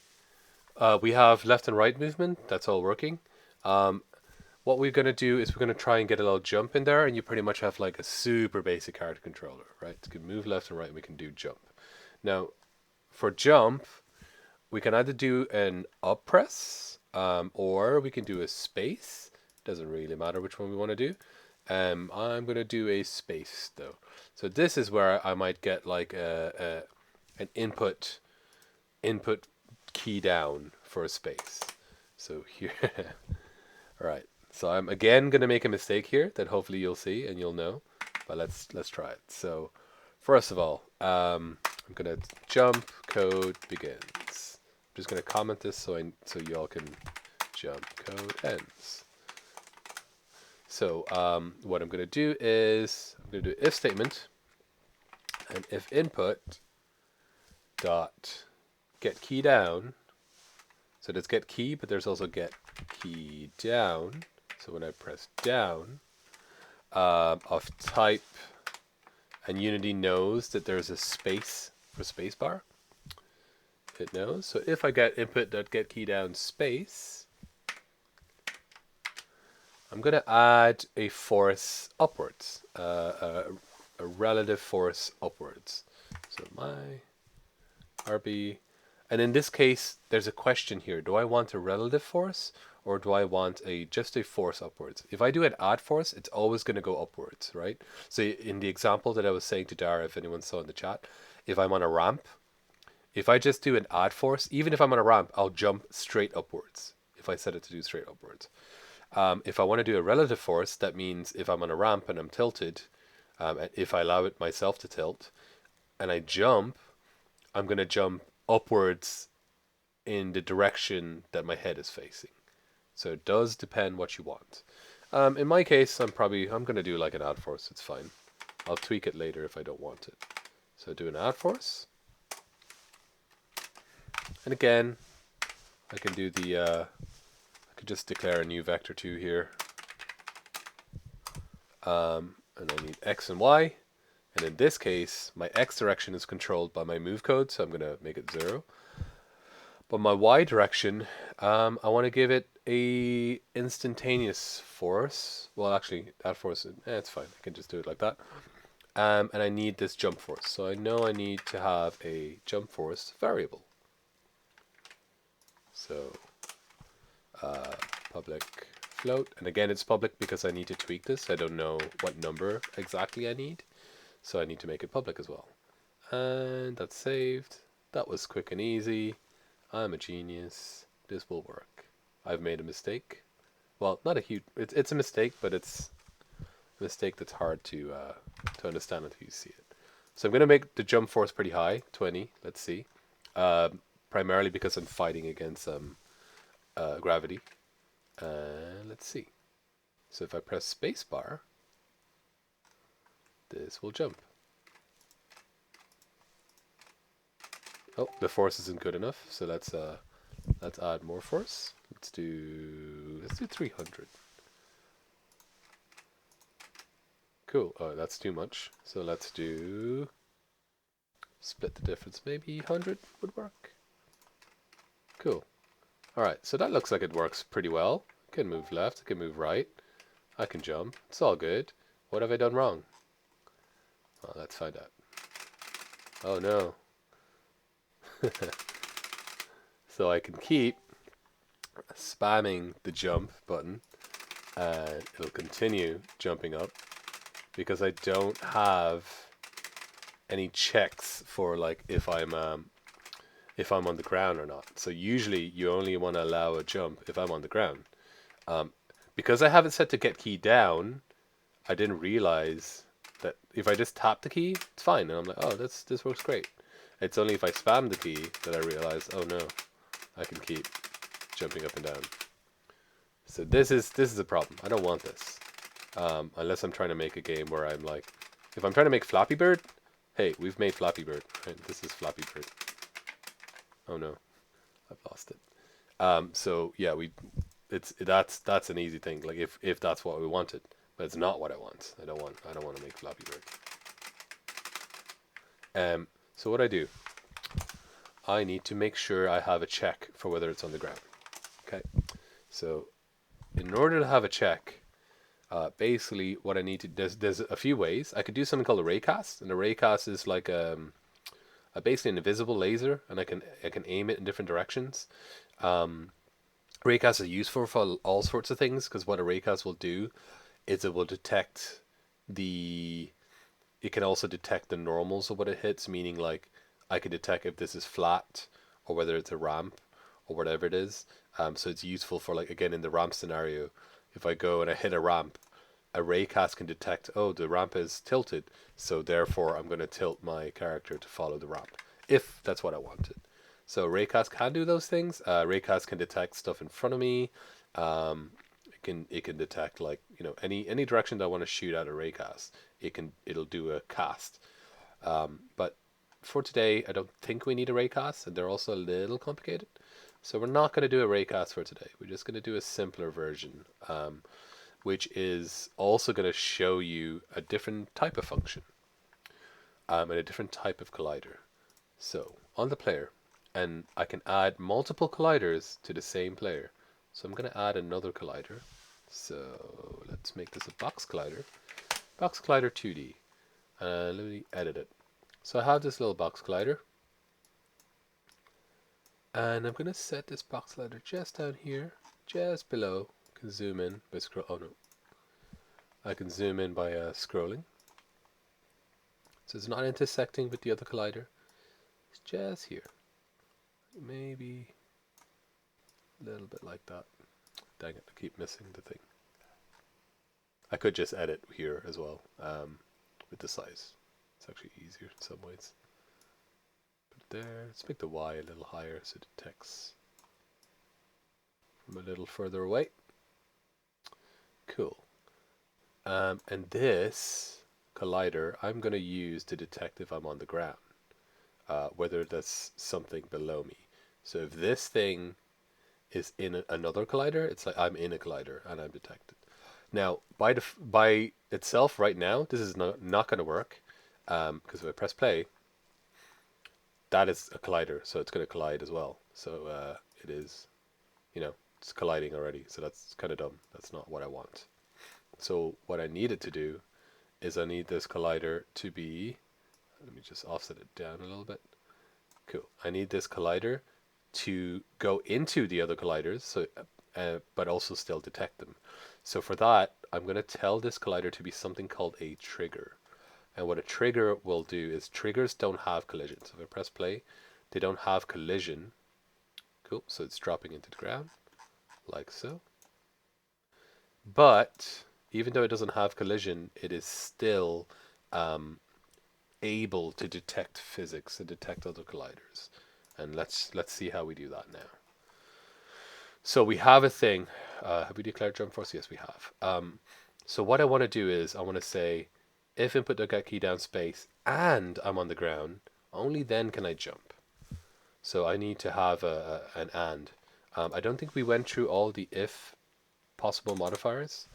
have left and right movement. That's all working. What we're going to do is we're going to try and get a little jump in there, and you pretty much have like a super basic character controller, right? You can move left and right, and we can do jump. Now, for jump, we can either do an up press, or we can do a space. Doesn't really matter which one we want to do. I'm going to do a space though. So this is where I might get like an input key down for a space. So here, all right. So I'm again going to make a mistake here that hopefully you'll see and you'll know. But let's try it. So first of all, I'm going to jump code begins. I'm just going to comment this so y'all can jump code ends. So what I'm going to do is I'm going to do if statement, and if input dot get key down. So there's get key, but there's also get key down. So when I press down of type, and Unity knows that there's a space for spacebar. It knows. So if I get input dot get key down space, I'm going to add a force upwards, a relative force upwards. So my RB, and in this case, there's a question here. Do I want a relative force or do I want just a force upwards? If I do an add force, it's always going to go upwards, right? So in the example that I was saying to Dara, if anyone saw in the chat, if I'm on a ramp, if I just do an add force, even if I'm on a ramp, I'll jump straight upwards if I set it to do straight upwards. If I want to do a relative force, that means if I'm on a ramp and I'm tilted, if I allow it myself to tilt, and I jump, I'm going to jump upwards in the direction that my head is facing. So it does depend what you want. In my case, I'm going to do like an add force. It's fine. I'll tweak it later if I don't want it. So do an add force. And again, I can do the... just declare a new vector 2 here, and I need x and y, And in this case, my X direction is controlled by my move code, so I'm going to make it 0. But my Y direction, I want to give it a instantaneous force. Well, actually, that force, it's fine. I can just do it like that. And I need this jump force. So I know I need to have a jump force variable. So public float. And again, it's public because I need to tweak this. I don't know what number exactly I need. So I need to make it public as well. And that's saved. That was quick and easy. I'm a genius. This will work. I've made a mistake. Well, not a huge... It's a mistake, but it's a mistake that's hard to understand until you see it. So I'm going to make the jump force pretty high, 20. Let's see. Primarily because I'm fighting against gravity. Let's see. So if I press spacebar, this will jump. Oh, the force isn't good enough, so let's add more force. Let's do 300. Cool. Oh, that's too much. So let's do split the difference. Maybe 100 would work. Cool. All right. So that looks like it works pretty well. I can move left. I can move right. I can jump. It's all good. What have I done wrong? Well, let's find out. Oh no. So I can keep spamming the jump button and it'll continue jumping up because I don't have any checks for like if I'm on the ground or not. So usually you only want to allow a jump if I'm on the ground. Because I have it set to get key down, I didn't realize that if I just tap the key, it's fine. And I'm like, oh, this works great. It's only if I spam the key that I realize, oh no, I can keep jumping up and down. So this is a problem. I don't want this. Unless I'm trying to make a game where I'm like, if I'm trying to make Flappy Bird, hey, we've made Flappy Bird. Right? This is Flappy Bird. Oh no, I've lost it. So yeah, that's an easy thing. Like if that's what we wanted, but it's not what I want. I don't want to make Flappy Bird. So what I do, I need to make sure I have a check for whether it's on the ground. Okay, so in order to have a check, basically what I need to there's a few ways. I could do something called a raycast, and a raycast is like basically an invisible laser, and I can aim it in different directions. Raycast is useful for all sorts of things because what a raycast will do is it will detect it can also detect the normals of what it hits, meaning like I can detect if this is flat or whether it's a ramp or whatever it is. So it's useful for like, again, in the ramp scenario, if I go and I hit a ramp, a raycast can detect, oh, the ramp is tilted, so therefore I'm going to tilt my character to follow the ramp, if that's what I wanted. So raycast can do those things. Raycast can detect stuff in front of me. It can detect like, you know, any direction that I want to shoot at a raycast. It'll do a cast. But for today, I don't think we need a raycast, and they're also a little complicated. So we're not going to do a raycast for today. We're just going to do a simpler version, which is also going to show you a different type of function and a different type of collider. So on the player, and I can add multiple colliders to the same player. So I'm going to add another collider. So let's make this a box collider. Box collider 2D. Let me edit it. So I have this little box collider. And I'm going to set this box collider just down here, just below. I can zoom in by scroll. Oh no. I can zoom in by scrolling. So it's not intersecting with the other collider. It's just here. Maybe a little bit like that. Dang it, I keep missing the thing. I could just edit here as well with the size. It's actually easier in some ways. Put it there. Let's make the Y a little higher so it detects from a little further away. Cool. And this collider I'm going to use to detect if I'm on the ground, whether that's something below me. So if this thing is in another collider, it's like I'm in a collider and I'm detected. Now, by itself right now, this is not going to work. Because if I press play, that is a collider, so it's going to collide as well. So it is, it's colliding already. So that's kind of dumb. That's not what I want. So what I needed to do is I need this collider to be, let me just offset it down a little bit. Cool. I need this collider to go into the other colliders, so but also still detect them. So for that, I'm going to tell this collider to be something called a trigger. And what a trigger will do is triggers don't have collision. So if I press play, they don't have collision. Cool. So it's dropping into the ground, like so. But even though it doesn't have collision, it is still able to detect physics and detect other colliders. And let's see how we do that now. So we have a thing. Have we declared jump force? Yes, we have. So what I want to do is I want to say, if input.get key down space and I'm on the ground, only then can I jump. So I need to have an and. I don't think we went through all the if possible modifiers,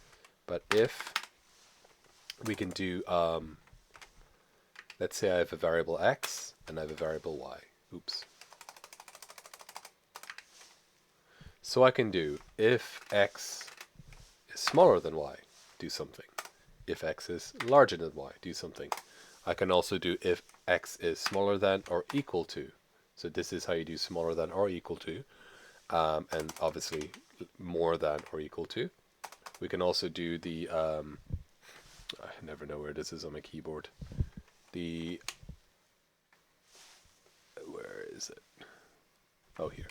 but if we can do, let's say I have a variable x and I have a variable y. Oops. So I can do if x is smaller than y, do something. If x is larger than y, do something. I can also do if x is smaller than or equal to. So this is how you do smaller than or equal to. And obviously more than or equal to. We can also do the, I never know where this is on my keyboard. The, where is it? Oh, here.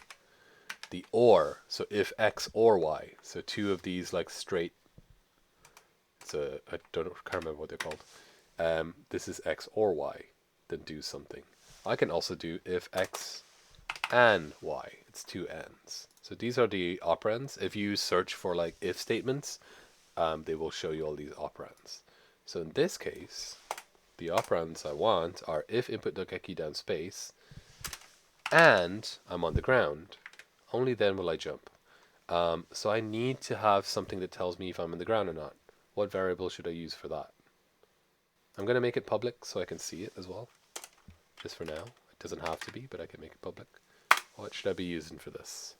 The or, so if x or y. So two of these like straight, I can't remember what they're called. This is x or y, then do something. I can also do if x and y. It's two ands. So these are the operands. If you search for like if statements, they will show you all these operands. So in this case, the operands I want are if input.get key down space and I'm on the ground. Only then will I jump. So I need to have something that tells me if I'm on the ground or not. What variable should I use for that? I'm going to make it public so I can see it as well. Just for now. It doesn't have to be, but I can make it public. What should I be using for this?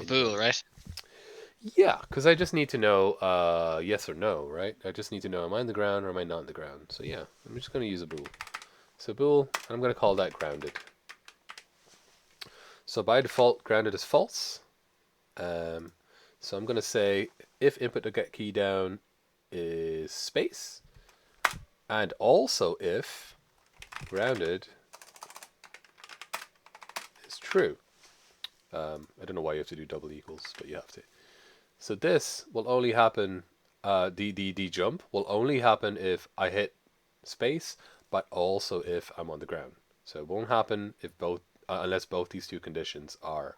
Bool, right? Yeah, because I just need to know yes or no, right? I just need to know am I on the ground or am I not on the ground? So yeah, I'm just going to use a bool. So bool, and I'm going to call that grounded. So by default, grounded is false. So I'm going to say if input.get key down is space, and also if grounded is true. I don't know why you have to do double equals, but you have to. So this will only happen, the jump will only happen if I hit space, but also if I'm on the ground. So it won't happen if both, unless both these two conditions are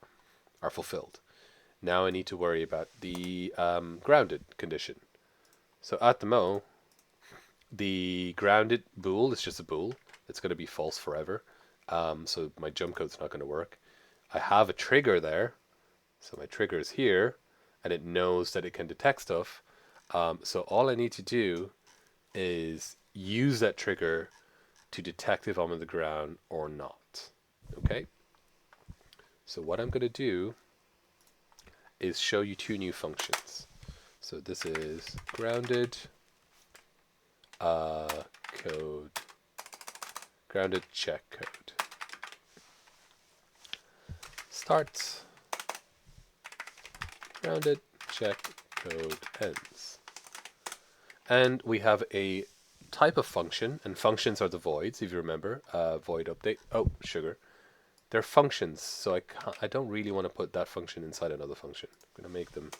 fulfilled. Now I need to worry about the grounded condition. So at the mo, the grounded bool is just a bool. It's going to be false forever. So my jump code's not going to work. I have a trigger there. So my trigger is here, and it knows that it can detect stuff. So all I need to do is use that trigger to detect if I'm on the ground or not. Okay? So what I'm going to do is show you two new functions. So this is grounded code, grounded check code. Starts, grounded check code ends. And we have a type of function, and functions are the voids, if you remember. Void update. Oh, sugar. They're functions, so I don't really want to put that function inside another function. I'm going to make them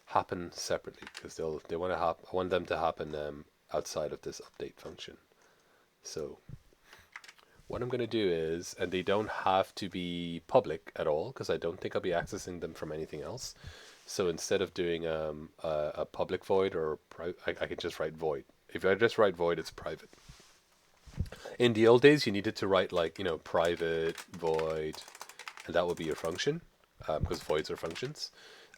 happen separately because I want them to happen outside of this update function. So what I'm going to do is, and they don't have to be public at all because I don't think I'll be accessing them from anything else. So instead of doing a public void or I can just write void. If I just write void, it's private. In the old days, you needed to write like, private void, and that would be your function, because voids are functions.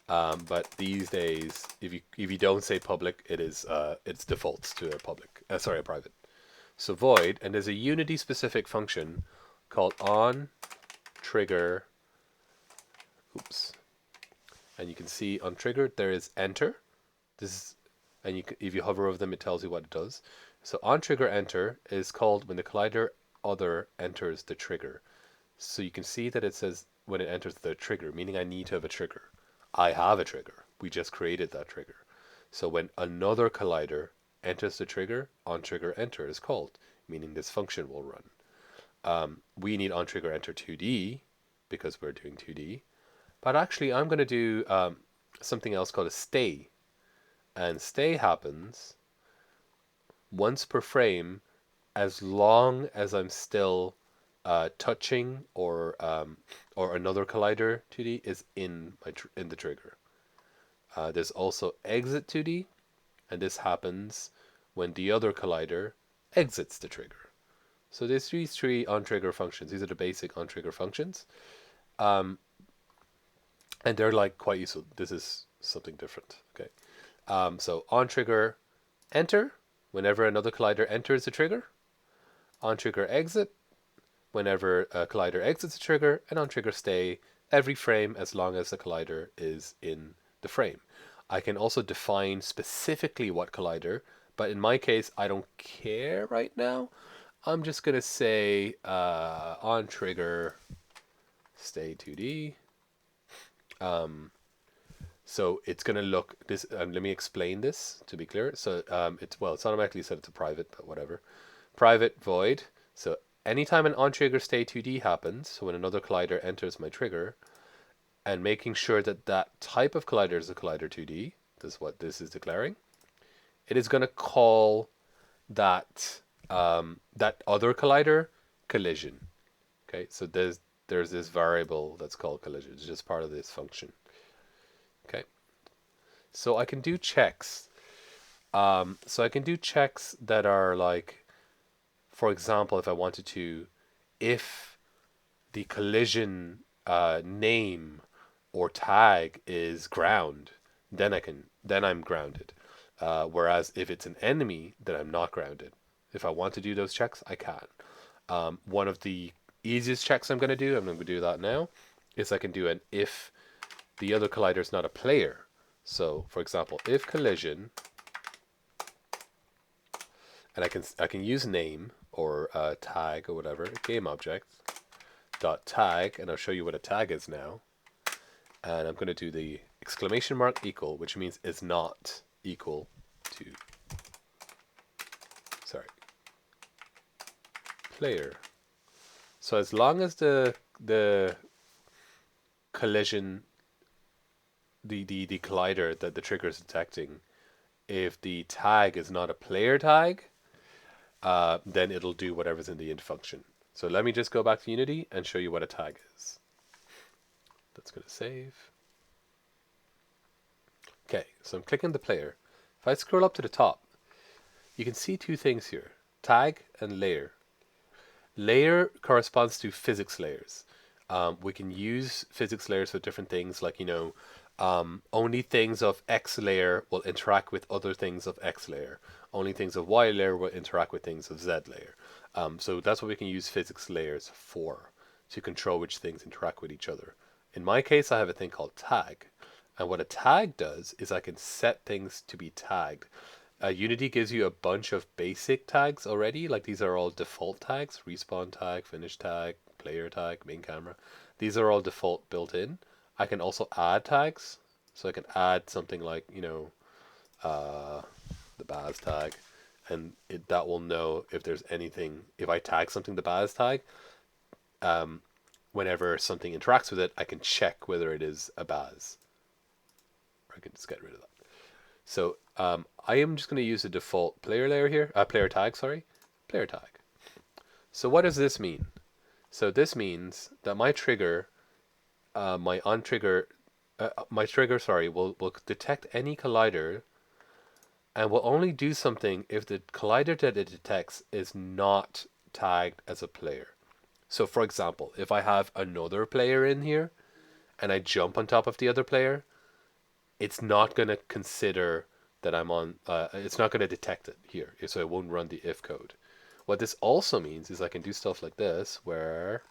But these days, if you don't say public, it's defaults to a private. So void, and there's a Unity specific function called on trigger. Oops. And you can see on trigger there is enter. This is, and if you hover over them, it tells you what it does. So on trigger enter is called when the collider other enters the trigger. So you can see that it says when it enters the trigger, meaning I need to have a trigger. I have a trigger. We just created that trigger. So when another collider enters the trigger, on trigger enter is called, meaning this function will run. We need on trigger enter 2D because we're doing 2D. But actually, I'm going to do something else called a stay. And stay happens once per frame as long as I'm still touching or another collider 2D is in the trigger. There's also exit 2D, and this happens when the other collider exits the trigger. So there's these three on-trigger functions. These are the basic on-trigger functions. And they're like quite useful. This is something different. Okay. So on-trigger enter, whenever another collider enters the trigger. On-trigger exit, whenever a collider exits the trigger. And on-trigger stay, every frame as long as the collider is in the frame. I can also define specifically what collider, but in my case, I don't care right now. I'm just going to say on trigger stay 2D. So it's going to look this, let me explain this to be clear. So it's automatically set to private, but whatever. Private void. So anytime an on trigger stay 2D happens, so when another collider enters my trigger, and making sure that that type of collider is a collider 2D, this is what this is declaring, it is going to call that that other collider collision. Okay, so there's this variable that's called collision. It's just part of this function. Okay, so I can do checks. So I can do checks that are like, for example, if I wanted to, if the collision name or tag is ground, then I'm grounded. Whereas if it's an enemy, then I'm not grounded. If I want to do those checks, I can. One of the easiest checks I'm going to do that now, is I can do an if the other collider is not a player. So, for example, if collision, and I can use name or tag or whatever, game object dot tag, and I'll show you what a tag is now. And I'm going to do the exclamation mark equal, which means is not equal to, sorry, player. So as long as the collision, the collider that the trigger is detecting, if the tag is not a player tag, then it'll do whatever's in the int function. So let me just go back to Unity and show you what a tag is. That's going to save. Okay, so I'm clicking the player. If I scroll up to the top, you can see two things here, tag and layer. Layer corresponds to physics layers. We can use physics layers for different things, like, only things of X layer will interact with other things of X layer. Only things of Y layer will interact with things of Z layer. So that's what we can use physics layers for, to control which things interact with each other. In my case, I have a thing called tag. And what a tag does is I can set things to be tagged. Unity gives you a bunch of basic tags already. Like, these are all default tags: respawn tag, finish tag, player tag, main camera. These are all default built in. I can also add tags. So I can add something like, the Baz tag. And that will know if there's anything. If I tag something the Baz tag, whenever something interacts with it, I can check whether it is a Baz. I can just get rid of that. So I am just going to use the default player layer here, player tag. So what does this mean? So this means that my trigger, my trigger, will detect any collider, and will only do something if the collider that it detects is not tagged as a player. So for example, if I have another player in here, and I jump on top of the other player, it's not going to consider that I'm on, it's not going to detect it here, so it won't run the if code. What this also means is I can do stuff like this, where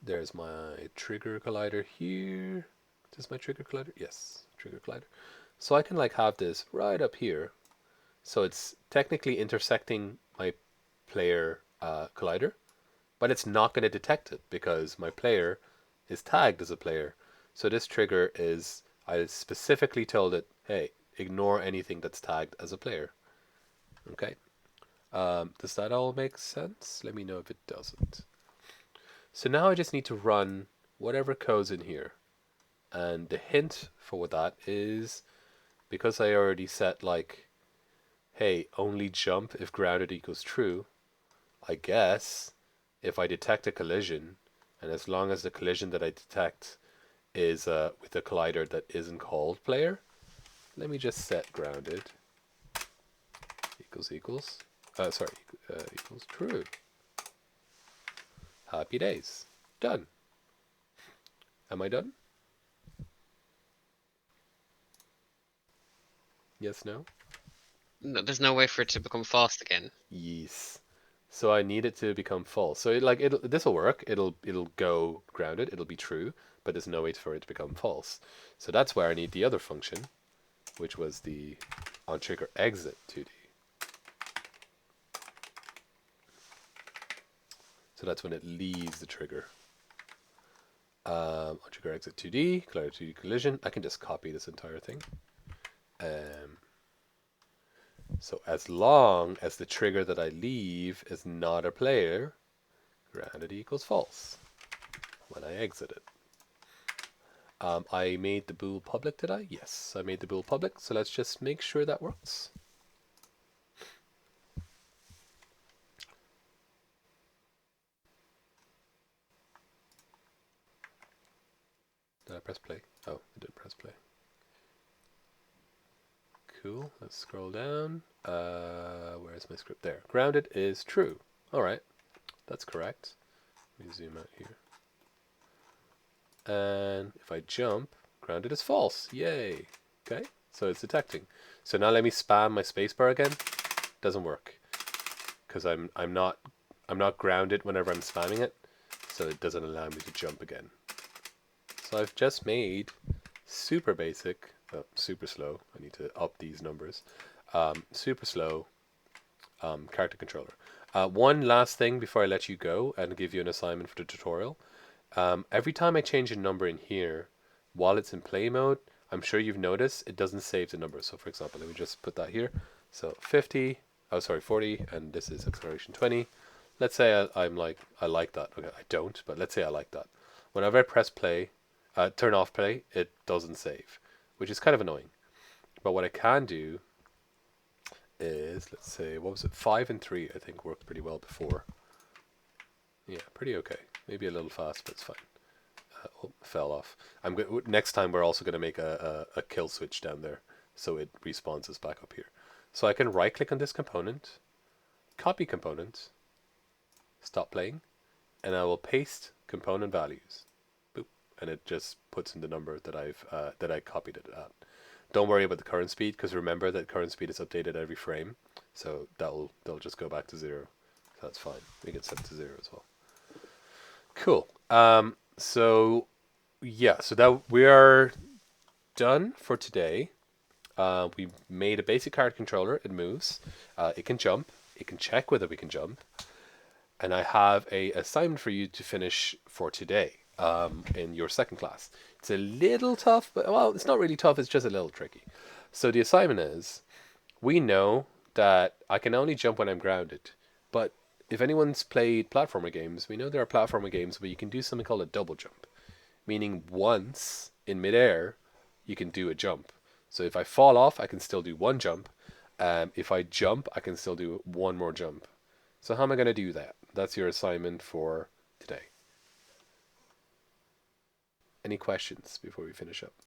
there's my trigger collider here. Is this my trigger collider? Yes, trigger collider. So I can like have this right up here. So it's technically intersecting my player collider, but it's not going to detect it because my player is tagged as a player. So this trigger is, I specifically told it, hey, ignore anything that's tagged as a player. Okay. Does that all make sense? Let me know if it doesn't. So now I just need to run whatever code's in here. And the hint for that is, because I already set like, hey, only jump if grounded equals true, I guess if I detect a collision, and as long as the collision that I detect is with a collider that isn't called player, let me just set grounded equals equals true. Happy days. Done. Am I done? Yes, no? No, there's no way for it to become false again. Yes. So I need it to become false. So this will work. It'll go grounded. It'll be true, but there's no way for it to become false. So that's where I need the other function, which was the on trigger exit 2D. So that's when it leaves the trigger. On trigger exit 2D, collider 2D collision. I can just copy this entire thing. So as long as the trigger that I leave is not a player, grounded equals false when I exit it. I made the bool public, did I? Yes, I made the bool public. So let's just make sure that works. Did I press play? Oh, I did press play. Cool. Let's scroll down. Where's my script? There. Grounded is true. All right, that's correct. Let me zoom out here. And if I jump, grounded is false. Yay. Okay, so it's detecting. So now let me spam my spacebar again. Doesn't work because I'm not grounded whenever I'm spamming it, so it doesn't allow me to jump again. So I've just made super basic, super slow. I need to up these numbers. Super slow character controller. One last thing before I let you go and give you an assignment for the tutorial. Every time I change a number in here, while it's in play mode, I'm sure you've noticed it doesn't save the number. So for example, let me just put that here. So 40, and this is acceleration 20. Let's say I like that. Okay, I don't, but let's say I like that. Whenever I press play, turn off play, it doesn't save, which is kind of annoying. But what I can do is, let's say, what was it? 5 and 3, I think worked pretty well before. Yeah, pretty okay. Maybe a little fast, but it's fine. Oh, fell off. Next time we're also going to make a kill switch down there, so it respawns us back up here. So I can right click on this component, copy component, stop playing, and I will paste component values. Boop, and it just puts in the number that I copied it at. Don't worry about the current speed, because remember that current speed is updated every frame, so they'll just go back to 0. So that's fine. We can set it to 0 as well. Cool. So yeah, so that we are done for today. We made a basic card controller. It moves. It can jump. It can check whether we can jump. And I have a assignment for you to finish for today in your second class. It's a little tough, but well, it's not really tough. It's just a little tricky. So the assignment is, we know that I can only jump when I'm grounded, but if anyone's played platformer games, we know there are platformer games where you can do something called a double jump, meaning once in midair, you can do a jump. So if I fall off, I can still do one jump. If I jump, I can still do one more jump. So how am I going to do that? That's your assignment for today. Any questions before we finish up?